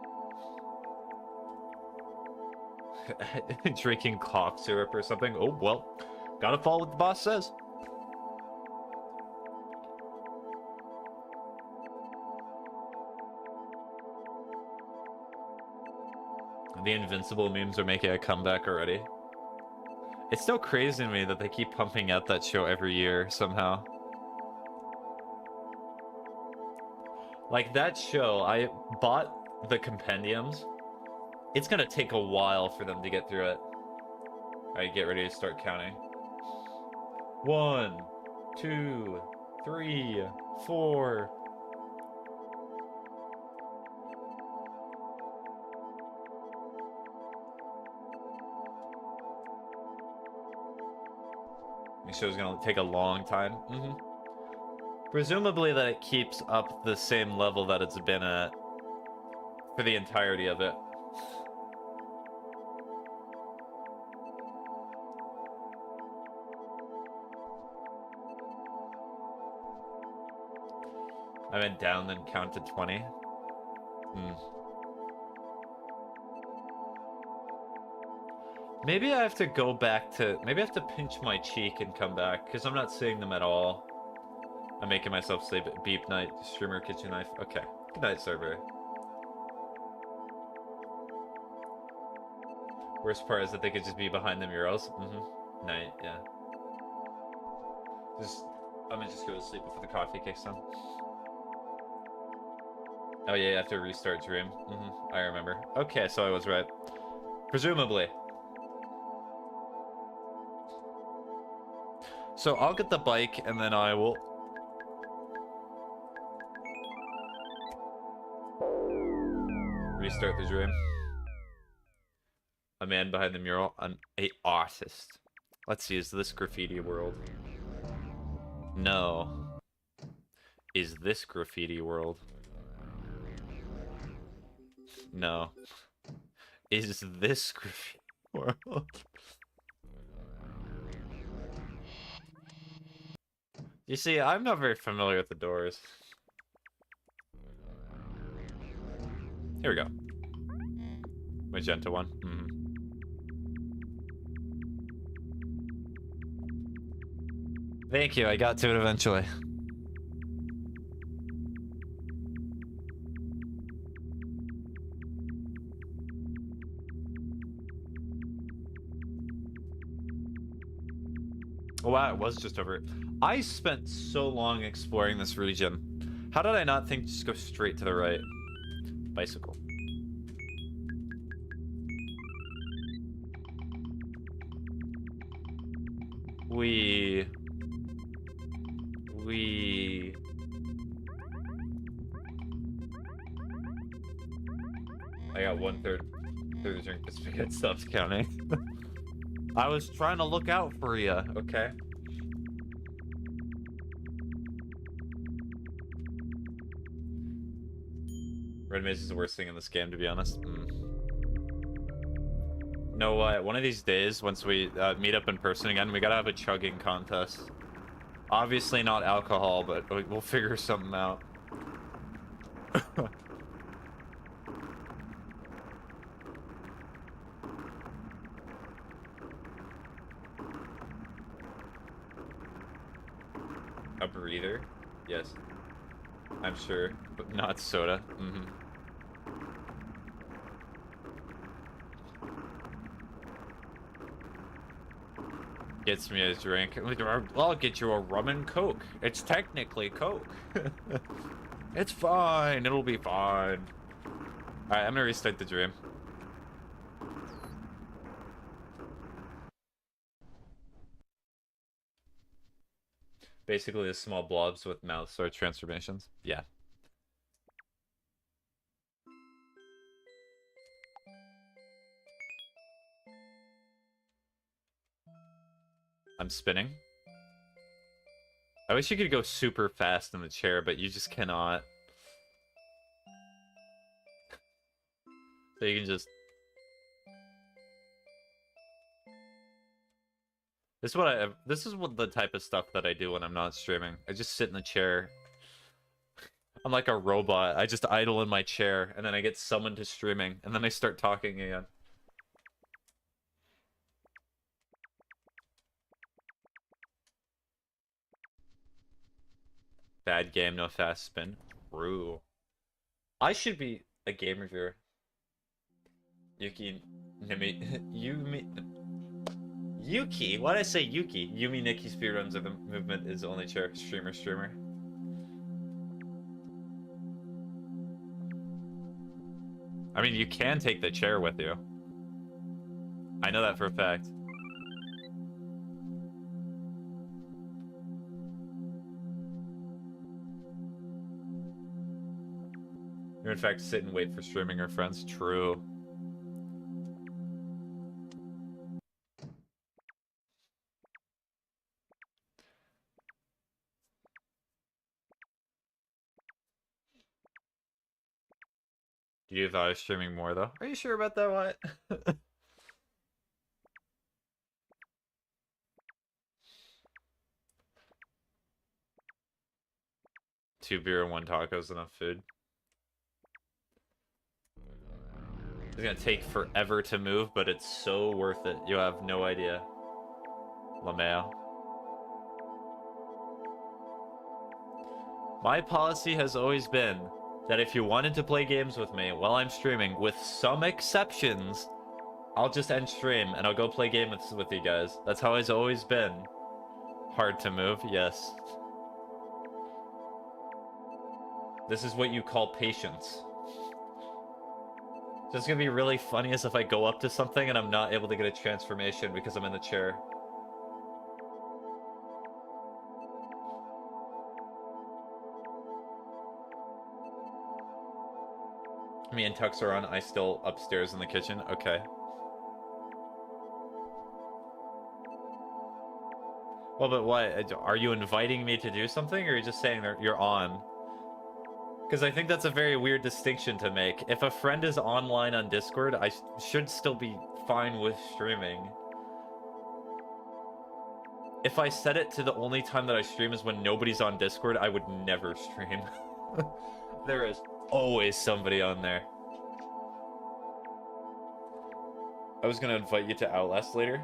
Drinking cough syrup or something. Oh, well. Gotta follow what the boss says. The Invincible memes are making a comeback already. It's still crazy to me that they keep pumping out that show every year somehow. Like that show, I bought the compendiums. It's gonna take a while for them to get through it. Alright, get ready to start counting. 1, 2, 3, 4. This show's gonna take a long time. Presumably that it keeps up the same level that it's been at for the entirety of it. I went down then counted 20. Maybe I have to go back to... Maybe I have to pinch my cheek and come back, because I'm not seeing them at all. I'm making myself sleep. Beep night, streamer, kitchen knife. Okay. Good night, server. Worst part is that they could just be behind the murals. Night, yeah. I'm gonna just go to sleep before the coffee kicks in. Oh yeah, you have to restart Dream. I remember. Okay, so I was right. Presumably. So I'll get the bike, and then I will... restart the Dream. A man behind the mural. An artist. Let's see, is this Graffiti World? No. Is this Graffiti World? No. Is this Graffiti World? You see, I'm not very familiar with the doors. Here we go. Magenta one. Thank you, I got to it eventually. Oh wow, it was just over. I spent so long exploring this region. How did I not think just go straight to the right? Bicycle. We... I got 1/3 through the drink. The spaghetti stops counting. I was trying to look out for you, okay? Red maze is the worst thing in this game, to be honest. No, one of these days, once we meet up in person again, we gotta have a chugging contest. Obviously not alcohol, but we'll figure something out. A breather? Yes. I'm sure, but not soda. Gets me a drink. I'll get you a rum and coke. It's technically coke. It's fine. It'll be fine. Alright, I'm gonna restart the dream. Basically, the small blobs with mouth sort transformations. Yeah. I'm spinning. I wish you could go super fast in the chair, but you just cannot. So you can just... This is what the type of stuff that I do when I'm not streaming. I just sit in the chair. I'm like a robot. I just idle in my chair, and then I get summoned to streaming, and then I start talking again. Bad game, no fast spin. True. I should be a game reviewer. Yuki, Yuki? Why did I say Yuki? Yume Nikki speedruns of the movement is the only chair. Streamer. I mean, you can take the chair with you. I know that for a fact. You in fact sit and wait for streaming or friends. True. Do you thought I was streaming more though? Are you sure about that, Wyatt? 2 beer and 1 taco is enough food. It's gonna take forever to move, but it's so worth it. You have no idea. LaMeo. My policy has always been that if you wanted to play games with me while I'm streaming, with some exceptions, I'll just end stream and I'll go play games with you guys. That's how it's always been. Hard to move, yes. This is what you call patience. It's gonna be really funny as if I go up to something and I'm not able to get a transformation because I'm in the chair. Me and Tux are on. I still upstairs in the kitchen. Okay. Well, but what? Are you inviting me to do something, or are you just saying that you're on? Because I think that's a very weird distinction to make. If a friend is online on Discord, I should still be fine with streaming. If I set it to the only time that I stream is when nobody's on Discord, I would never stream. There is always somebody on there. I was gonna invite you to Outlast later.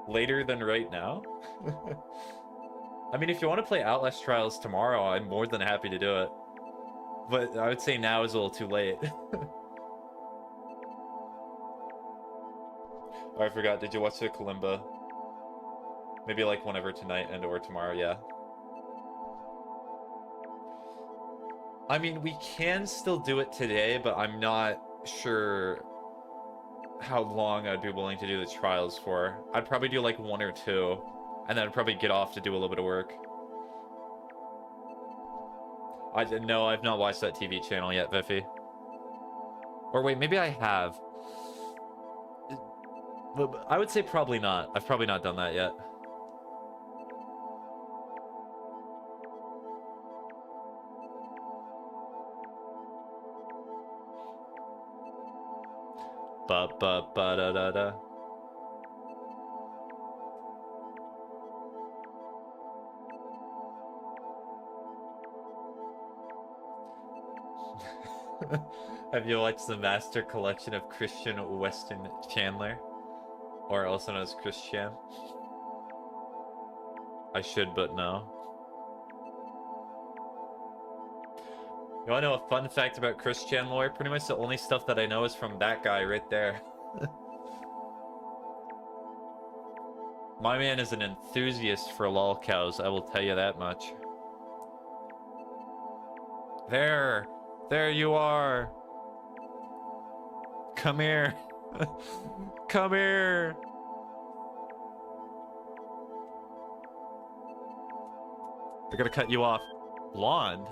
Later than right now? I mean, if you want to play Outlast Trials tomorrow, I'm more than happy to do it. But I would say now is a little too late. Oh, I forgot. Did you watch the Kalimba Maybe like whenever tonight and or tomorrow, yeah. I mean, we can still do it today, but I'm not sure how long I'd be willing to do the trials for. I'd probably do like 1 or 2, and then I'd probably get off to do a little bit of work. No, I've not watched that TV channel yet, Viffy. Or wait, maybe I have. But I would say probably not. I've probably not done that yet. Ba-ba-ba-da-da-da. Have you watched the Master Collection of Christian Weston Chandler? Or also known as Christian? I should, but no. You wanna know a fun fact about Chris Chandler? Pretty much the only stuff that I know is from that guy right there. My man is an enthusiast for lolcows, I will tell you that much. There! There you are! Come here! Come here! They're gonna cut you off. Blonde?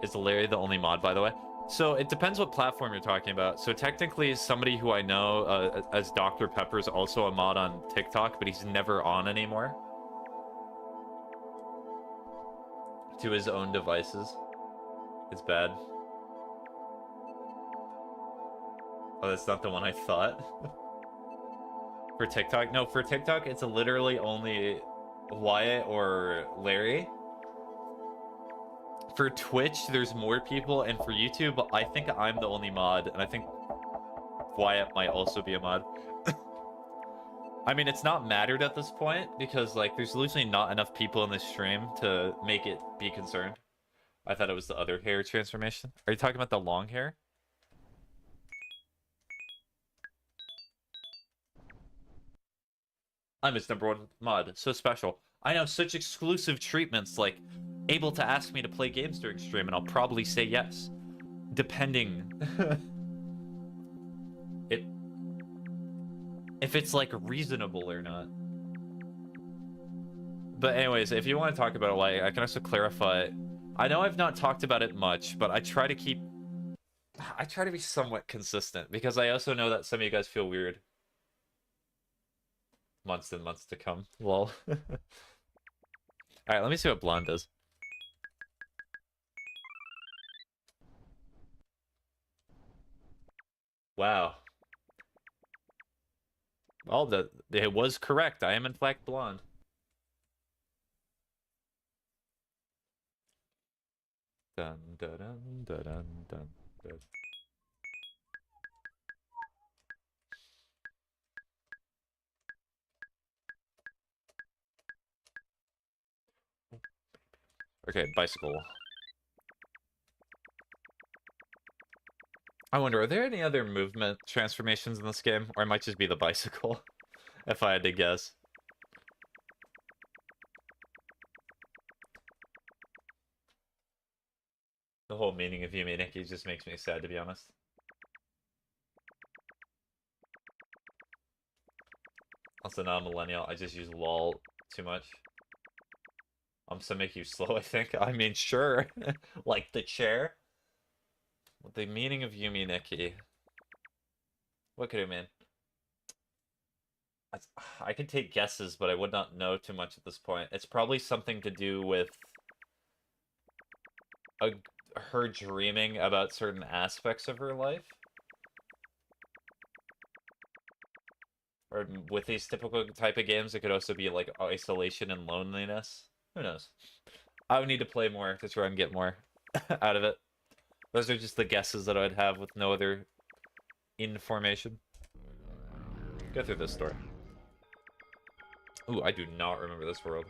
Is Larry the only mod, by the way? So it depends what platform you're talking about. So technically, somebody who I know as Dr. Pepper is also a mod on TikTok, but he's never on anymore. To his own devices. It's bad. Oh, that's not the one I thought. For TikTok? No, for TikTok, it's literally only Wyatt or Larry. For Twitch, there's more people, and for YouTube, I think I'm the only mod, and I think Wyatt might also be a mod. I mean, it's not mattered at this point, because, like, there's literally not enough people in this stream to make it be concerned. I thought it was the other hair transformation. Are you talking about the long hair? I'm his #1 mod. So special. I know such exclusive treatments, like able to ask me to play games during stream, and I'll probably say yes. Depending. If it's, like, reasonable or not. But anyways, if you want to talk about it, like, I can also clarify. I know I've not talked about it much, but I try to be somewhat consistent, because I also know that some of you guys feel weird. Months and months to come. Lol. Alright, let me see what blonde does. Wow. Well, it was correct. I am in fact blonde. Dun dun dun dun dun dun. Dun. Okay, bicycle. I wonder, are there any other movement transformations in this game? Or it might just be the bicycle, if I had to guess. The whole meaning of Yume Nikki just makes me sad, to be honest. Also, not a millennial. I just use lol too much. I'm so make you slow, I think. I mean, sure. Like the chair. The meaning of Yume Nikki. What could it mean? I could take guesses, but I would not know too much at this point. It's probably something to do with her dreaming about certain aspects of her life. Or with these typical type of games, it could also be like isolation and loneliness. Who knows? I would need to play more to try and get more out of it. Those are just the guesses that I'd have with no other information. Go through this door. Ooh, I do not remember this world.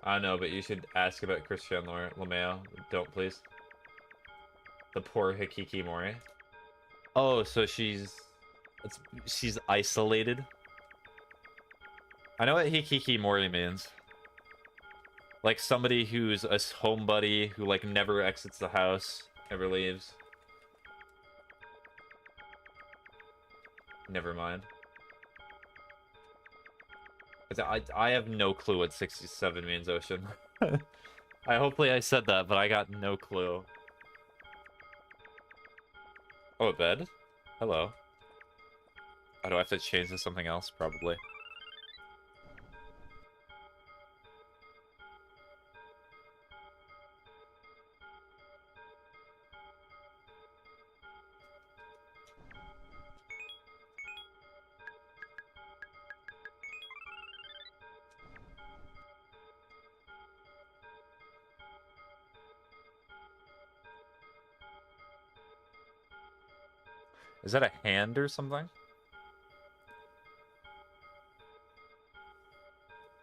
I know, but you should ask about Christian Lameo. Don't, please. The poor Hikikomori. Oh, so she's isolated. I know what Hikikomori means. Like somebody who's a homebody who like never exits the house, never leaves. Never mind. I have no clue what 67 means, Ocean. Hopefully I said that, but I got no clue. Oh, a bed? Hello. Oh, do I have to change to something else? Probably. Is that a hand or something?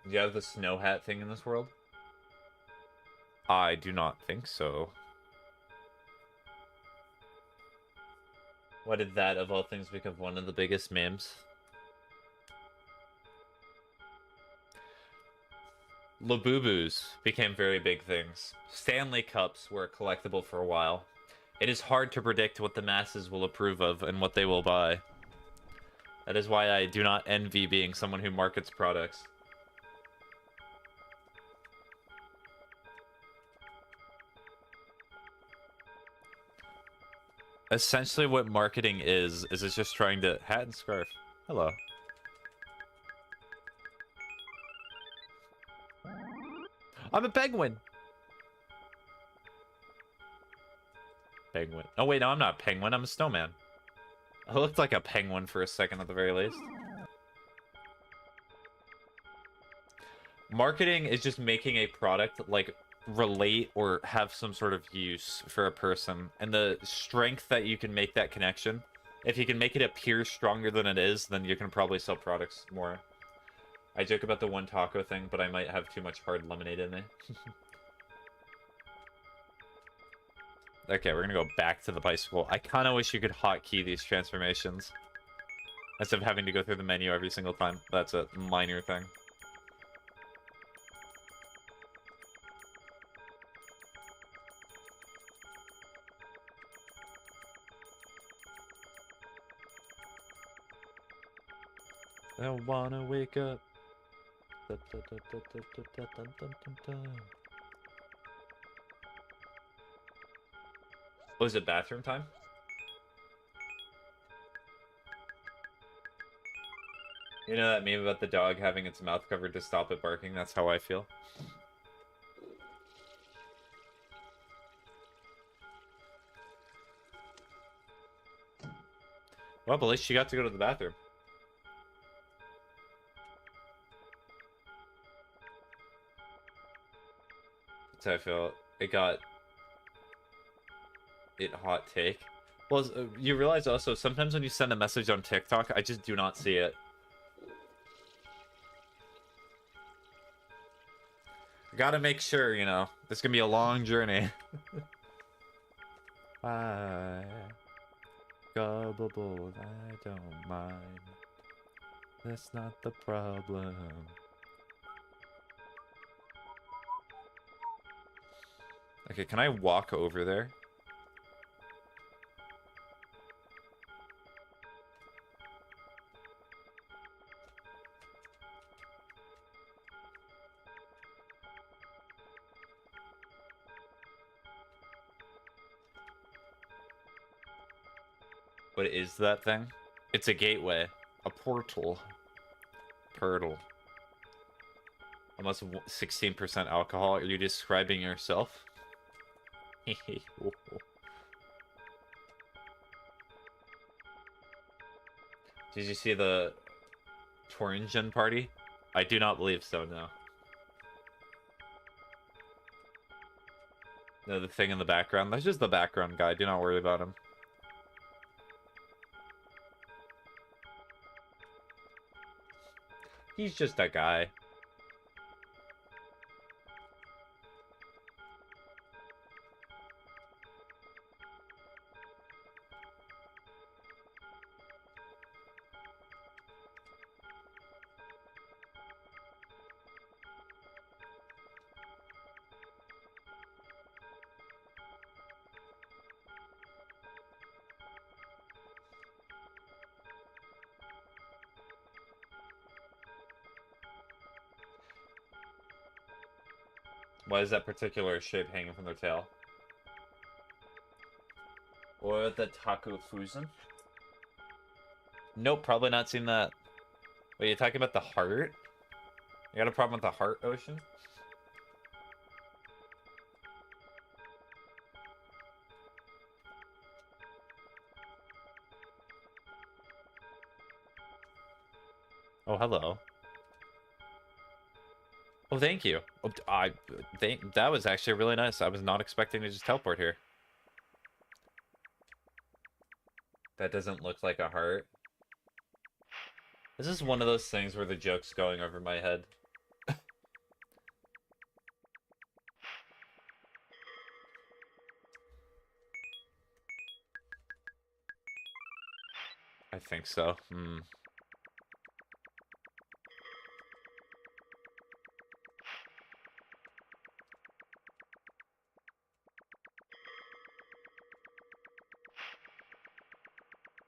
Do you have the snow hat thing in this world? I do not think so. Why did that, of all things, become one of the biggest memes? Labubus became very big things. Stanley Cups were collectible for a while. It is hard to predict what the masses will approve of and what they will buy. That is why I do not envy being someone who markets products. Essentially what marketing is it's just trying to... Hat and scarf. Hello. I'm a penguin! Penguin. Oh wait, no, I'm not a penguin, I'm a snowman. I looked like a penguin for a second at the very least. Marketing is just making a product, like, relate or have some sort of use for a person. And the strength that you can make that connection, if you can make it appear stronger than it is, then you can probably sell products more. I joke about the one taco thing, but I might have too much hard lemonade in me. Okay, we're gonna go back to the bicycle. I kind of wish you could hotkey these transformations instead of having to go through the menu every single time. That's a minor thing. I wanna wake up. Oh, is it bathroom time? You know that meme about the dog having its mouth covered to stop it barking? That's how I feel. Well, but at least she got to go to the bathroom. That's how I feel. It hot take. Well, you realize also, sometimes when you send a message on TikTok, I just do not see it. Gotta make sure, you know, this is gonna be a long journey. I gullible, I don't mind. That's not the problem. Okay, can I walk over there? What is that thing? It's a gateway. A portal. Purtle. Almost 16% alcohol. Are you describing yourself? Did you see the Torringen party? I do not believe so, no. No, the thing in the background. That's just the background guy. Do not worry about him. He's just a guy. Why is that particular shape hanging from their tail? Or the taco fusion? Nope, probably not seen that. Wait, you talking about the heart? You got a problem with the heart ocean? Oh, hello. Oh, thank you. Oh, that was actually really nice. I was not expecting to just teleport here. That doesn't look like a heart. This is one of those things where the joke's going over my head. I think so.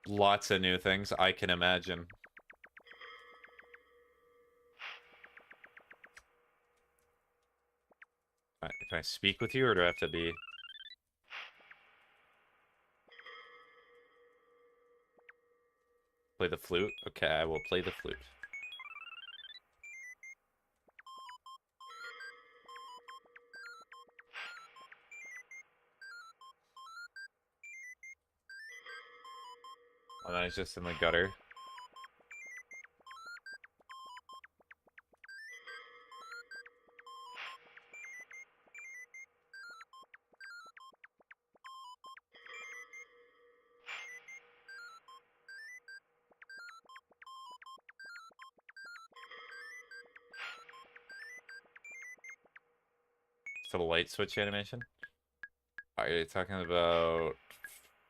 Lots of new things, I can imagine. Can I speak with you, or do I have to be... Play the flute? Okay, I will play the flute. Oh, no, it's just in the gutter. Still a light switch animation? Are you talking about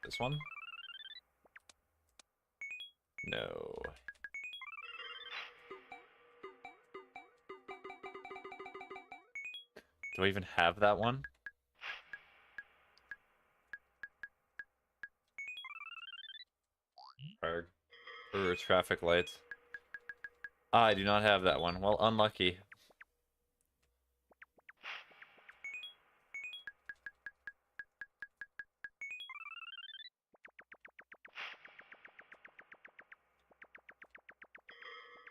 this one? No. Do I even have that one? Or traffic lights. Ah, I do not have that one. Well, unlucky.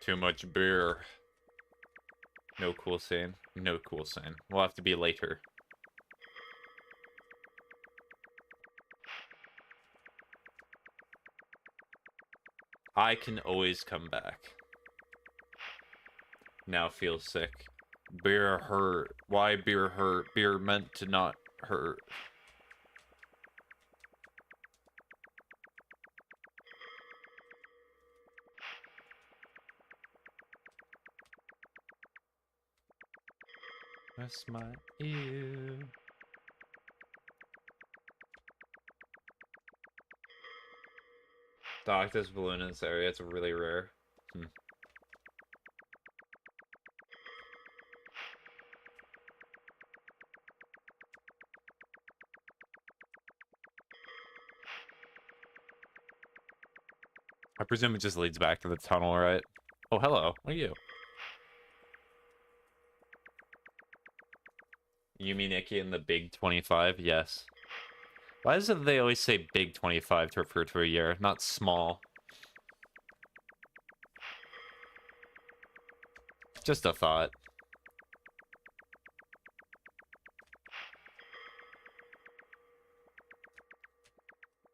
Too much beer. No cool scene. No cool scene. We'll have to be later. I can always come back. Now feel sick. Beer hurt. Why beer hurt? Beer meant to not hurt. That's my ear. The octopus balloon in this area, it's really rare. I presume it just leads back to the tunnel, right? Oh, hello. What are you? Yume Nikki and the big 25? Yes. Why is it they always say big 25 to refer to a year, not small? Just a thought.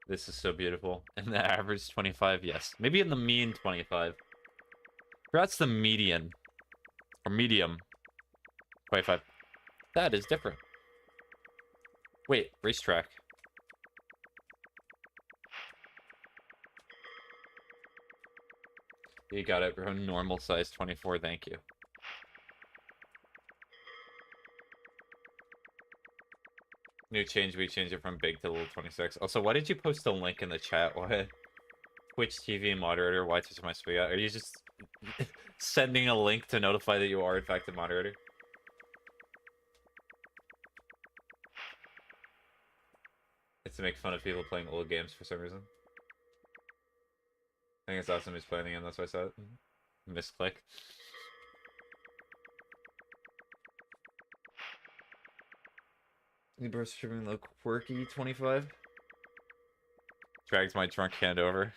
This is so beautiful. And the average 25, yes. Maybe in the mean 25. Perhaps the median. Or medium. 25. That is different. Wait, racetrack. You got it, bro. Normal size 24, thank you. New change, we change it from big to little 26. Also, why did you post a link in the chat? Why? Twitch TV moderator, why touch my spaghetti? Are you just sending a link to notify that you are in fact a moderator? It's to make fun of people playing old games for some reason. I think it's awesome he's playing the game, that's why I saw it. Misclick. Libra streaming the quirky 25. Drags my drunk hand over.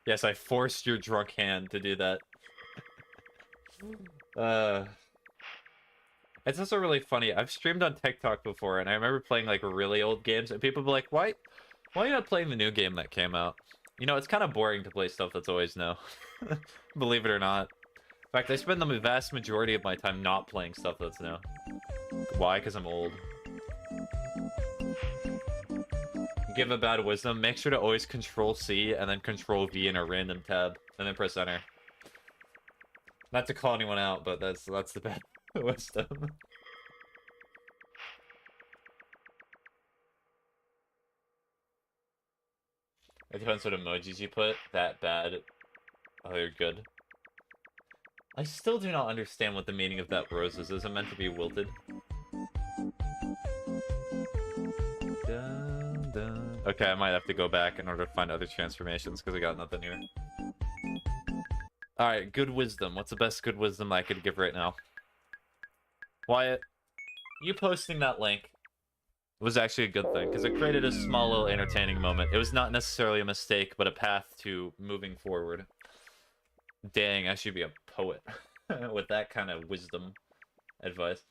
Yes, I forced your drunk hand to do that. It's also really funny. I've streamed on TikTok before, and I remember playing like really old games, and people be like, why are you not playing the new game that came out? You know, it's kind of boring to play stuff that's always new. Believe it or not. In fact, I spend the vast majority of my time not playing stuff that's new. Why? Because I'm old. Give a bad wisdom. Make sure to always Control C and then Control V in a random tab, and then press enter. Not to call anyone out, but that's the bad wisdom. It depends what emojis you put. That bad. Oh, you're good. I still do not understand what the meaning of that rose is. Is it meant to be wilted? Dun, dun. Okay, I might have to go back in order to find other transformations because I got nothing here. Alright, good wisdom. What's the best good wisdom I could give right now? Wyatt, you posting that link was actually a good thing because it created a small little entertaining moment. It was not necessarily a mistake, but a path to moving forward. Dang, I should be a poet with that kind of wisdom advice.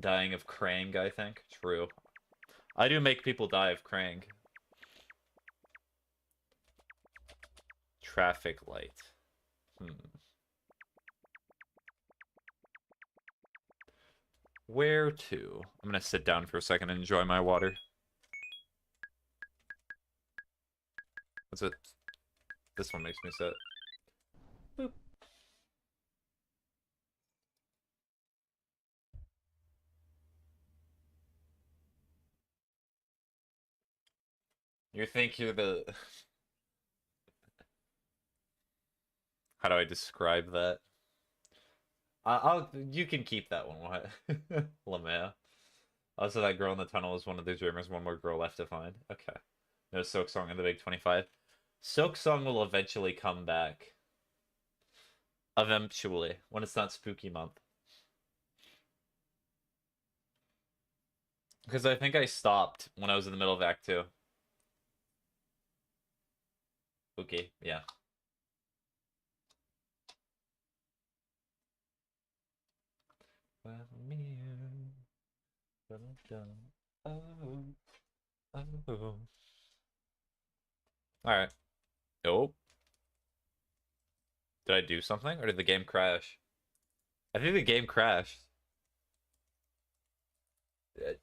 Dying of Krang, I think. True. I do make people die of Krang. Traffic light. Where to? I'm gonna sit down for a second and enjoy my water. What's it? This one makes me sit. Boop. You think you're the... How do I describe that? You can keep that one, what? Lamea. Also, that girl in the tunnel is one of the dreamers. One more girl left to find. Okay. No Silk Song in the Big 25. Silk Song will eventually come back. Eventually. When it's not spooky month. Because I think I stopped when I was in the middle of Act 2. Okay, yeah. Alright. Nope. Did I do something? Or did the game crash? I think the game crashed.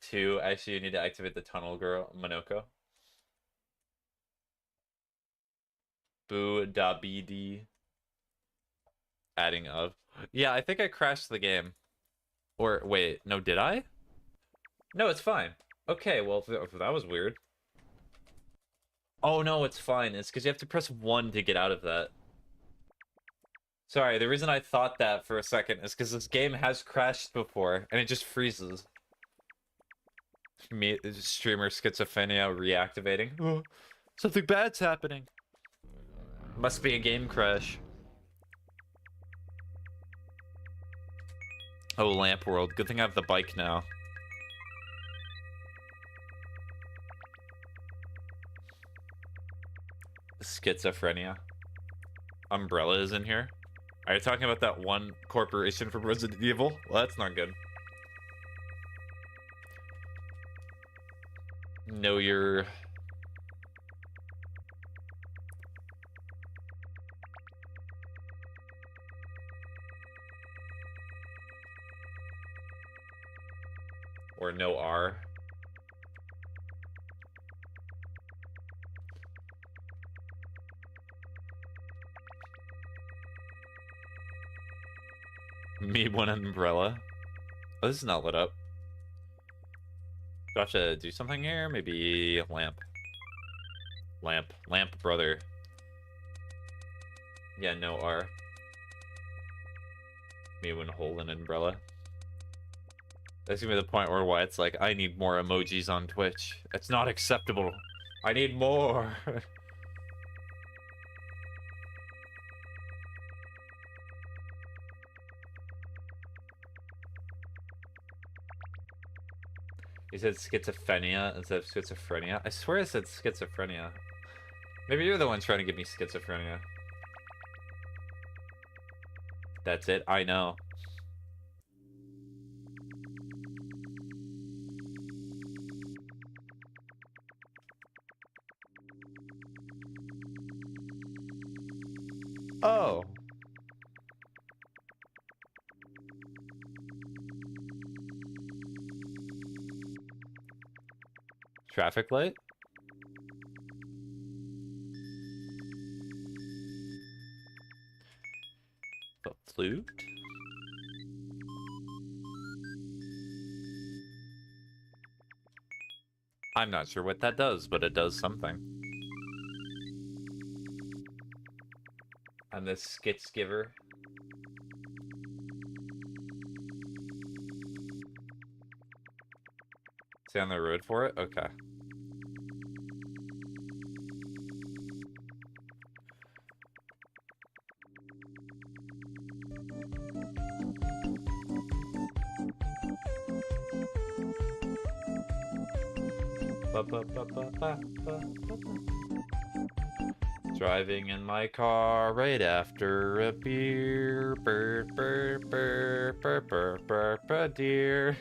2, actually you need to activate the tunnel girl, Monoko. Boo da BD. Adding of. Yeah, I think I crashed the game. Or, wait, no, did I? No, it's fine. Okay, well, that was weird. Oh, no, it's fine. It's because you have to press 1 to get out of that. Sorry, the reason I thought that for a second is because this game has crashed before, and it just freezes. Me, streamer schizophrenia reactivating. Oh, something bad's happening. Must be a game crash. Oh, Lamp World. Good thing I have the bike now. Schizophrenia. Umbrella is in here. Are you talking about that one corporation from Resident Evil? Well, that's not good. Know your... Or no R. Me one umbrella. Oh, this is not lit up. Do I have to do something here? Maybe lamp. Lamp brother. Yeah, no R. Me one hold an umbrella. That's gonna be the point where Wyatt's like, I need more emojis on Twitch. It's not acceptable. I need more. You said schizophrenia instead of schizophrenia? I swear I said schizophrenia. Maybe you're the one trying to give me schizophrenia. That's it? I know. Oh. Traffic light? The flute? I'm not sure what that does, but it does something. I'm the skits giver. Stay on the road for it? Okay. Driving in my car right after a beer. Burr, burr, burr, burr, burr, burr, burr, dear.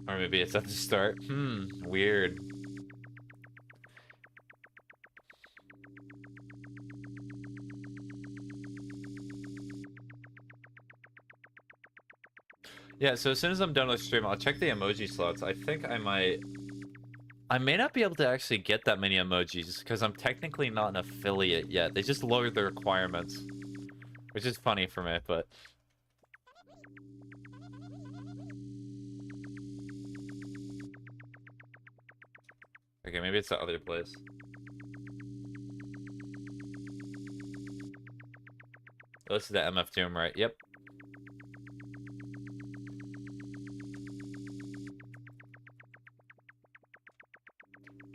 Or maybe it's at the start. Weird. Yeah, so as soon as I'm done with stream, I'll check the emoji slots. I think I may not be able to actually get that many emojis because I'm technically not an affiliate yet. They just lowered the requirements, which is funny for me, but... Okay, maybe it's the other place. Oh, this is the MF Doom, right? Yep.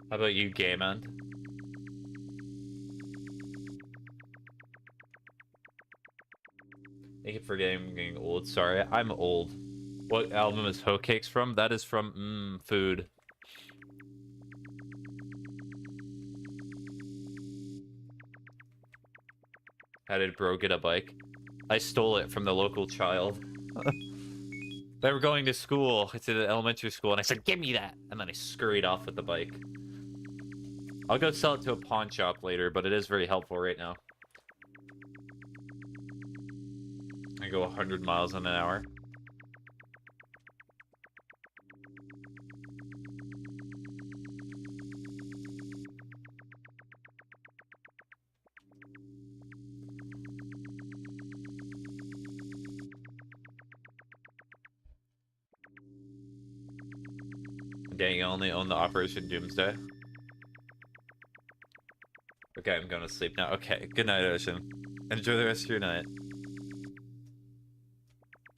How about you, Game End? Thank you for getting old. Sorry, I'm old. What album is Hoe Cakes from? That is from, Food. How did bro get a bike? I stole it from the local child. They were going to school. It's in an elementary school, and I said, "Give me that!" And then I scurried off with the bike. I'll go sell it to a pawn shop later, but it is very helpful right now. I go 100 miles an hour. Dang, you only own the Operation Doomsday? Okay, I'm going to sleep now. Okay, good night, Ocean. Enjoy the rest of your night.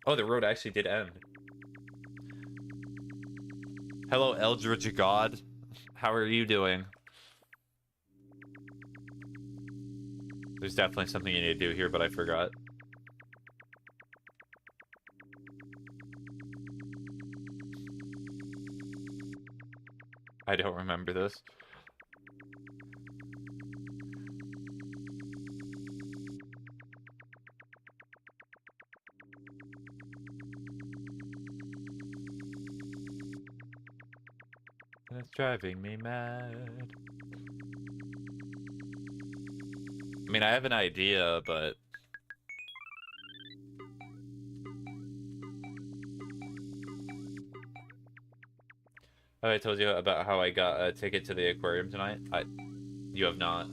Oh, the road actually did end. Hello, Eldritch God. How are you doing? There's definitely something you need to do here, but I forgot. I don't remember this. It's driving me mad. I mean, I have an idea, but... Oh, I told you about how I got a ticket to the aquarium tonight? You have not.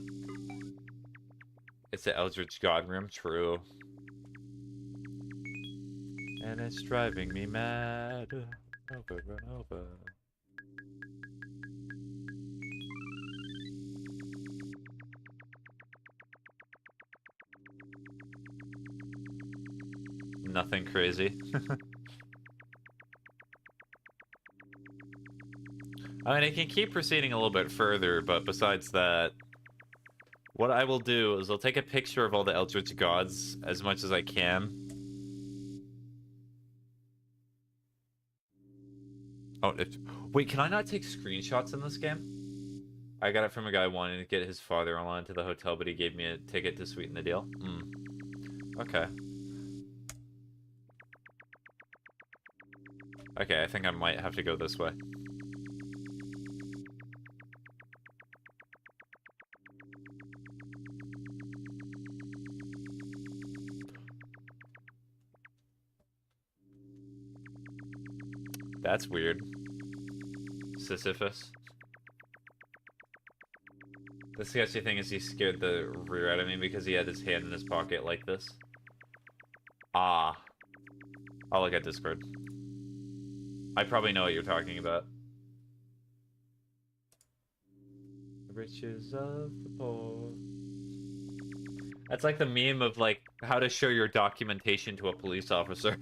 It's the Eldritch God room, true. And it's driving me mad. Over and over. Nothing crazy. I mean, I can keep proceeding a little bit further, but besides that, what I will do is I'll take a picture of all the Eldritch Gods as much as I can. Oh, wait, can I not take screenshots in this game? I got it from a guy wanting to get his father-in-law into the hotel, but he gave me a ticket to sweeten the deal. Okay. Okay, I think I might have to go this way. That's weird. Sisyphus. The sketchy thing is he scared the rear out of me because he had his hand in his pocket like this. Ah. I'll look at Discord. I probably know what you're talking about. The riches of the poor. That's like the meme of, like, how to show your documentation to a police officer.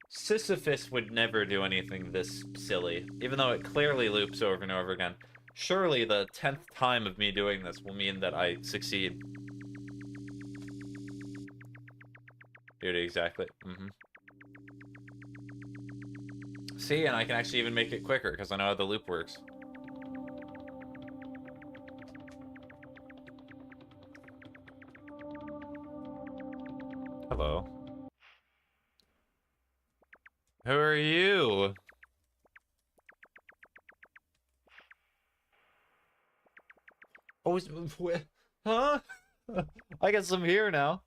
Sisyphus would never do anything this silly, even though it clearly loops over and over again. Surely the 10th time of me doing this will mean that I succeed. Dude, exactly. See, and I can actually even make it quicker, because I know how the loop works. Hello. Who are you? Oh, huh? I guess I'm here now.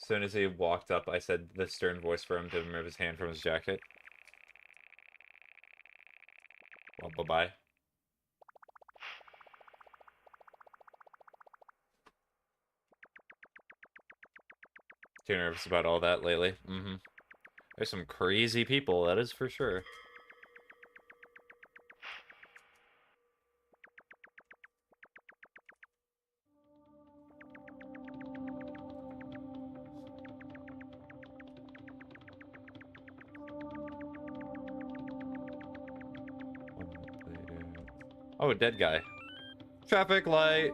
As soon as he walked up, I said the stern voice for him to remove his hand from his jacket. Well, bye-bye. Too nervous about all that lately. There's some crazy people, that is for sure. Oh, a dead guy. Traffic light!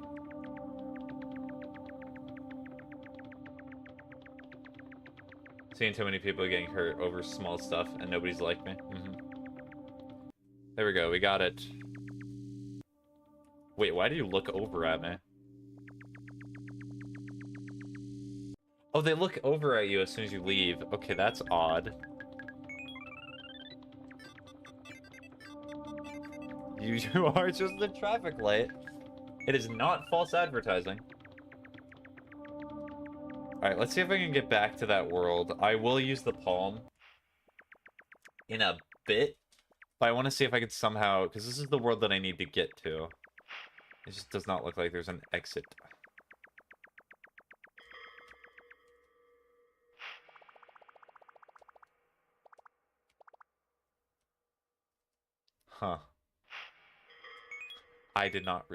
Seeing too many people getting hurt over small stuff, and nobody's like me. There we go, we got it. Wait, why do you look over at me? Oh, they look over at you as soon as you leave. Okay, that's odd. You are just the traffic light. It is not false advertising. Alright, let's see if I can get back to that world. I will use the palm in a bit, but I want to see if I can somehow... Because this is the world that I need to get to. It just does not look like there's an exit. Huh. I did not...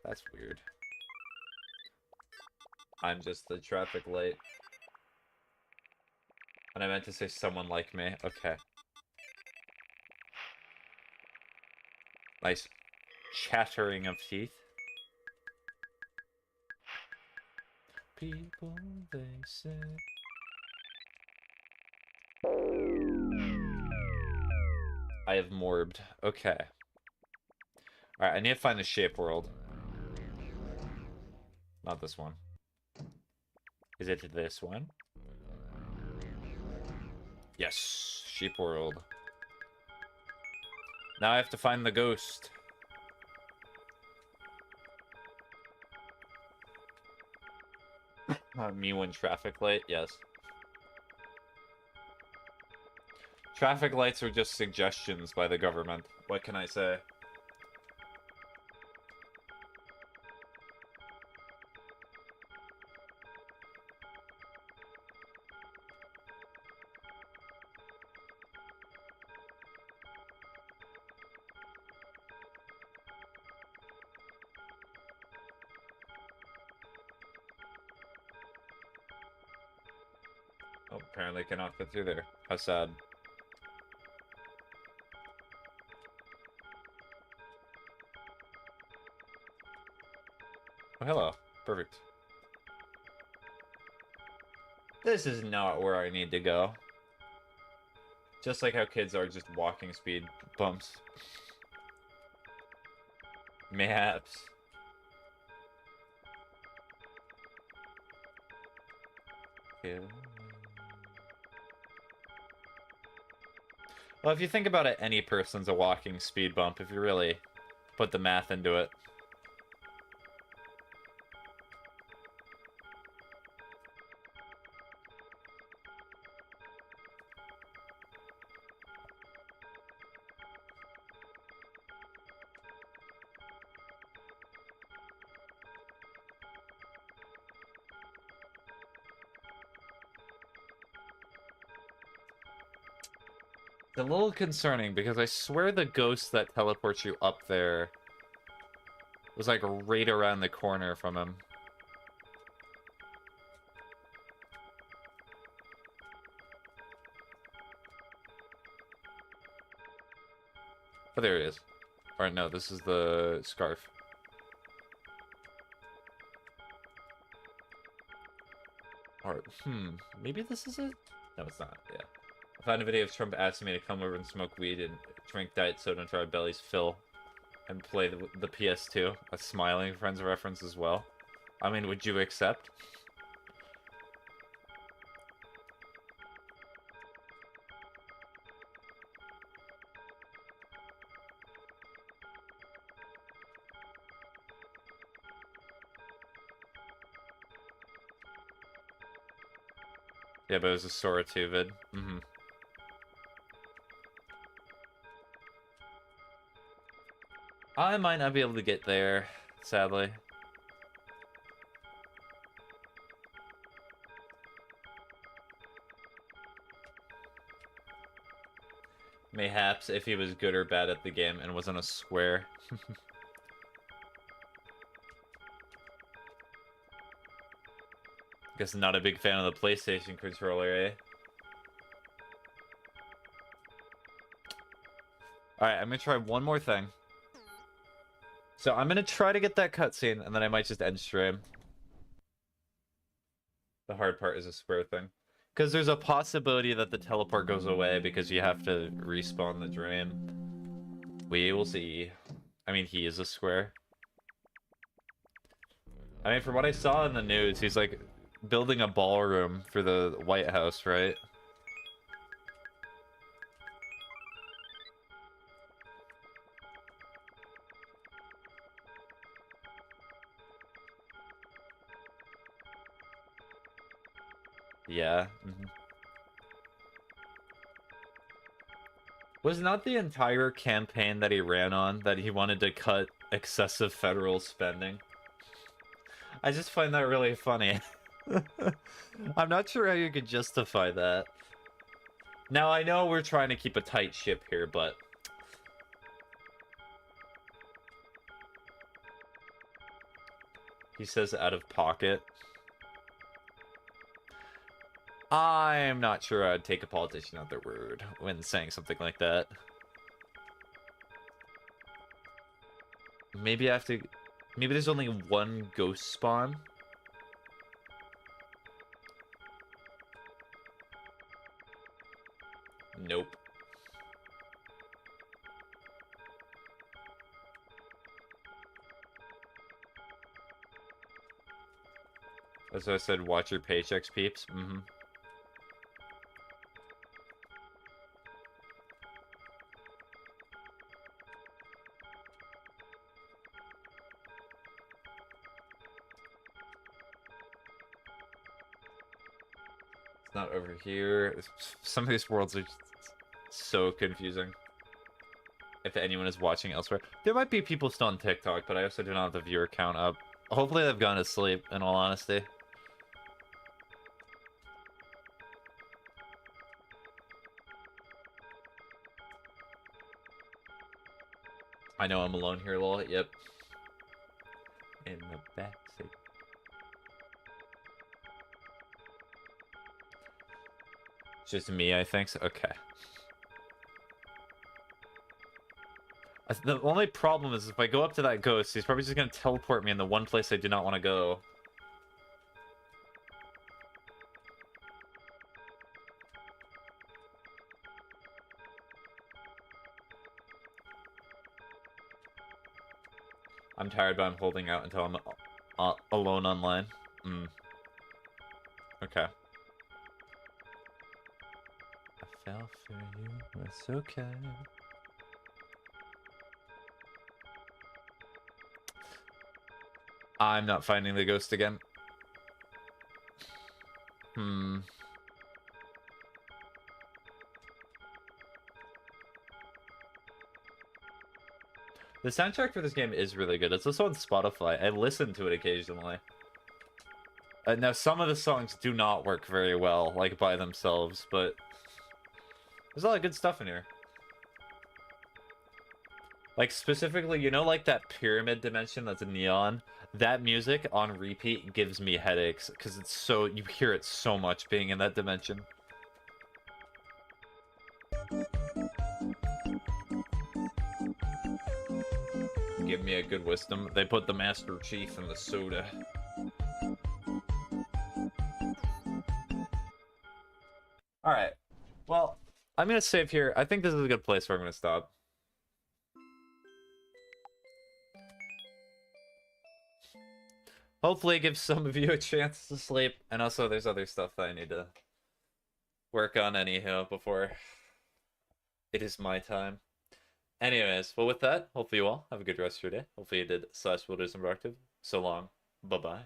That's weird. I'm just the traffic light. And I meant to say someone like me. Okay. Nice chattering of teeth. People, they say... I have morbed. Okay. Alright, I need to find the shape world. Not this one. Is it this one? Yes, sheep world. Now I have to find the ghost. Me when traffic light, yes. Traffic lights are just suggestions by the government. What can I say? Oh, apparently cannot fit through there. How sad. Oh, hello. Perfect. This is not where I need to go. Just like how kids are just walking speed bumps. Mayhaps. Yeah. Well, if you think about it, any person's a walking speed bump if you really put the math into it. It's a little concerning because I swear the ghost that teleports you up there was like right around the corner from him. Oh, there he is. Or no, this is the scarf. Or, maybe this is it? No, it's not, yeah. I found a video of Trump asking me to come over and smoke weed and drink diet soda until our bellies fill and play the PS2. A smiling friend's reference as well. I mean, would you accept? Yeah, but it was a Sora 2 vid. I might not be able to get there, sadly. Mayhaps if he was good or bad at the game and wasn't a square. Guess not a big fan of the PlayStation controller, eh? Alright, I'm gonna try one more thing. So I'm gonna try to get that cutscene, and then I might just end stream. The hard part is a square thing. Because there's a possibility that the teleport goes away because you have to respawn the dream. We will see. I mean, he is a square. I mean, from what I saw in the news, he's like building a ballroom for the White House, right? Yeah. Was not the entire campaign that he ran on that he wanted to cut excessive federal spending? I just find that really funny. I'm not sure how you could justify that. Now, I know we're trying to keep a tight ship here, but... He says out of pocket. I'm not sure I'd take a politician at their word when saying something like that. Maybe I have to... Maybe there's only one ghost spawn? Nope. As I said, watch your paychecks, peeps. It's not over here. Some of these worlds are just so confusing. If anyone is watching elsewhere. There might be people still on TikTok, but I also do not have the viewer count up. Hopefully they've gone to sleep, in all honesty. I know I'm alone here, lol. Yep. In the backseat. Just me, I think. So. Okay. The only problem is if I go up to that ghost, he's probably just going to teleport me in the one place I do not want to go. I'm tired, but I'm holding out until I'm alone online. Okay. I fell for you. It's okay. I'm not finding the ghost again. The soundtrack for this game is really good. It's also on Spotify. I listen to it occasionally. Now, some of the songs do not work very well, like, by themselves, but there's a lot of good stuff in here. Like, specifically, you know, like that pyramid dimension that's neon? That music on repeat gives me headaches, because it's so... You hear it so much being in that dimension. Give me a good wisdom. They put the Master Chief in the soda. Alright. Well, I'm going to save here. I think this is a good place where I'm going to stop. Hopefully it gives some of you a chance to sleep. And also there's other stuff that I need to work on anyhow before it is my time. Anyways, well with that, hopefully you all have a good rest of your day. Hopefully you did /will do some productive. So long. Bye-bye.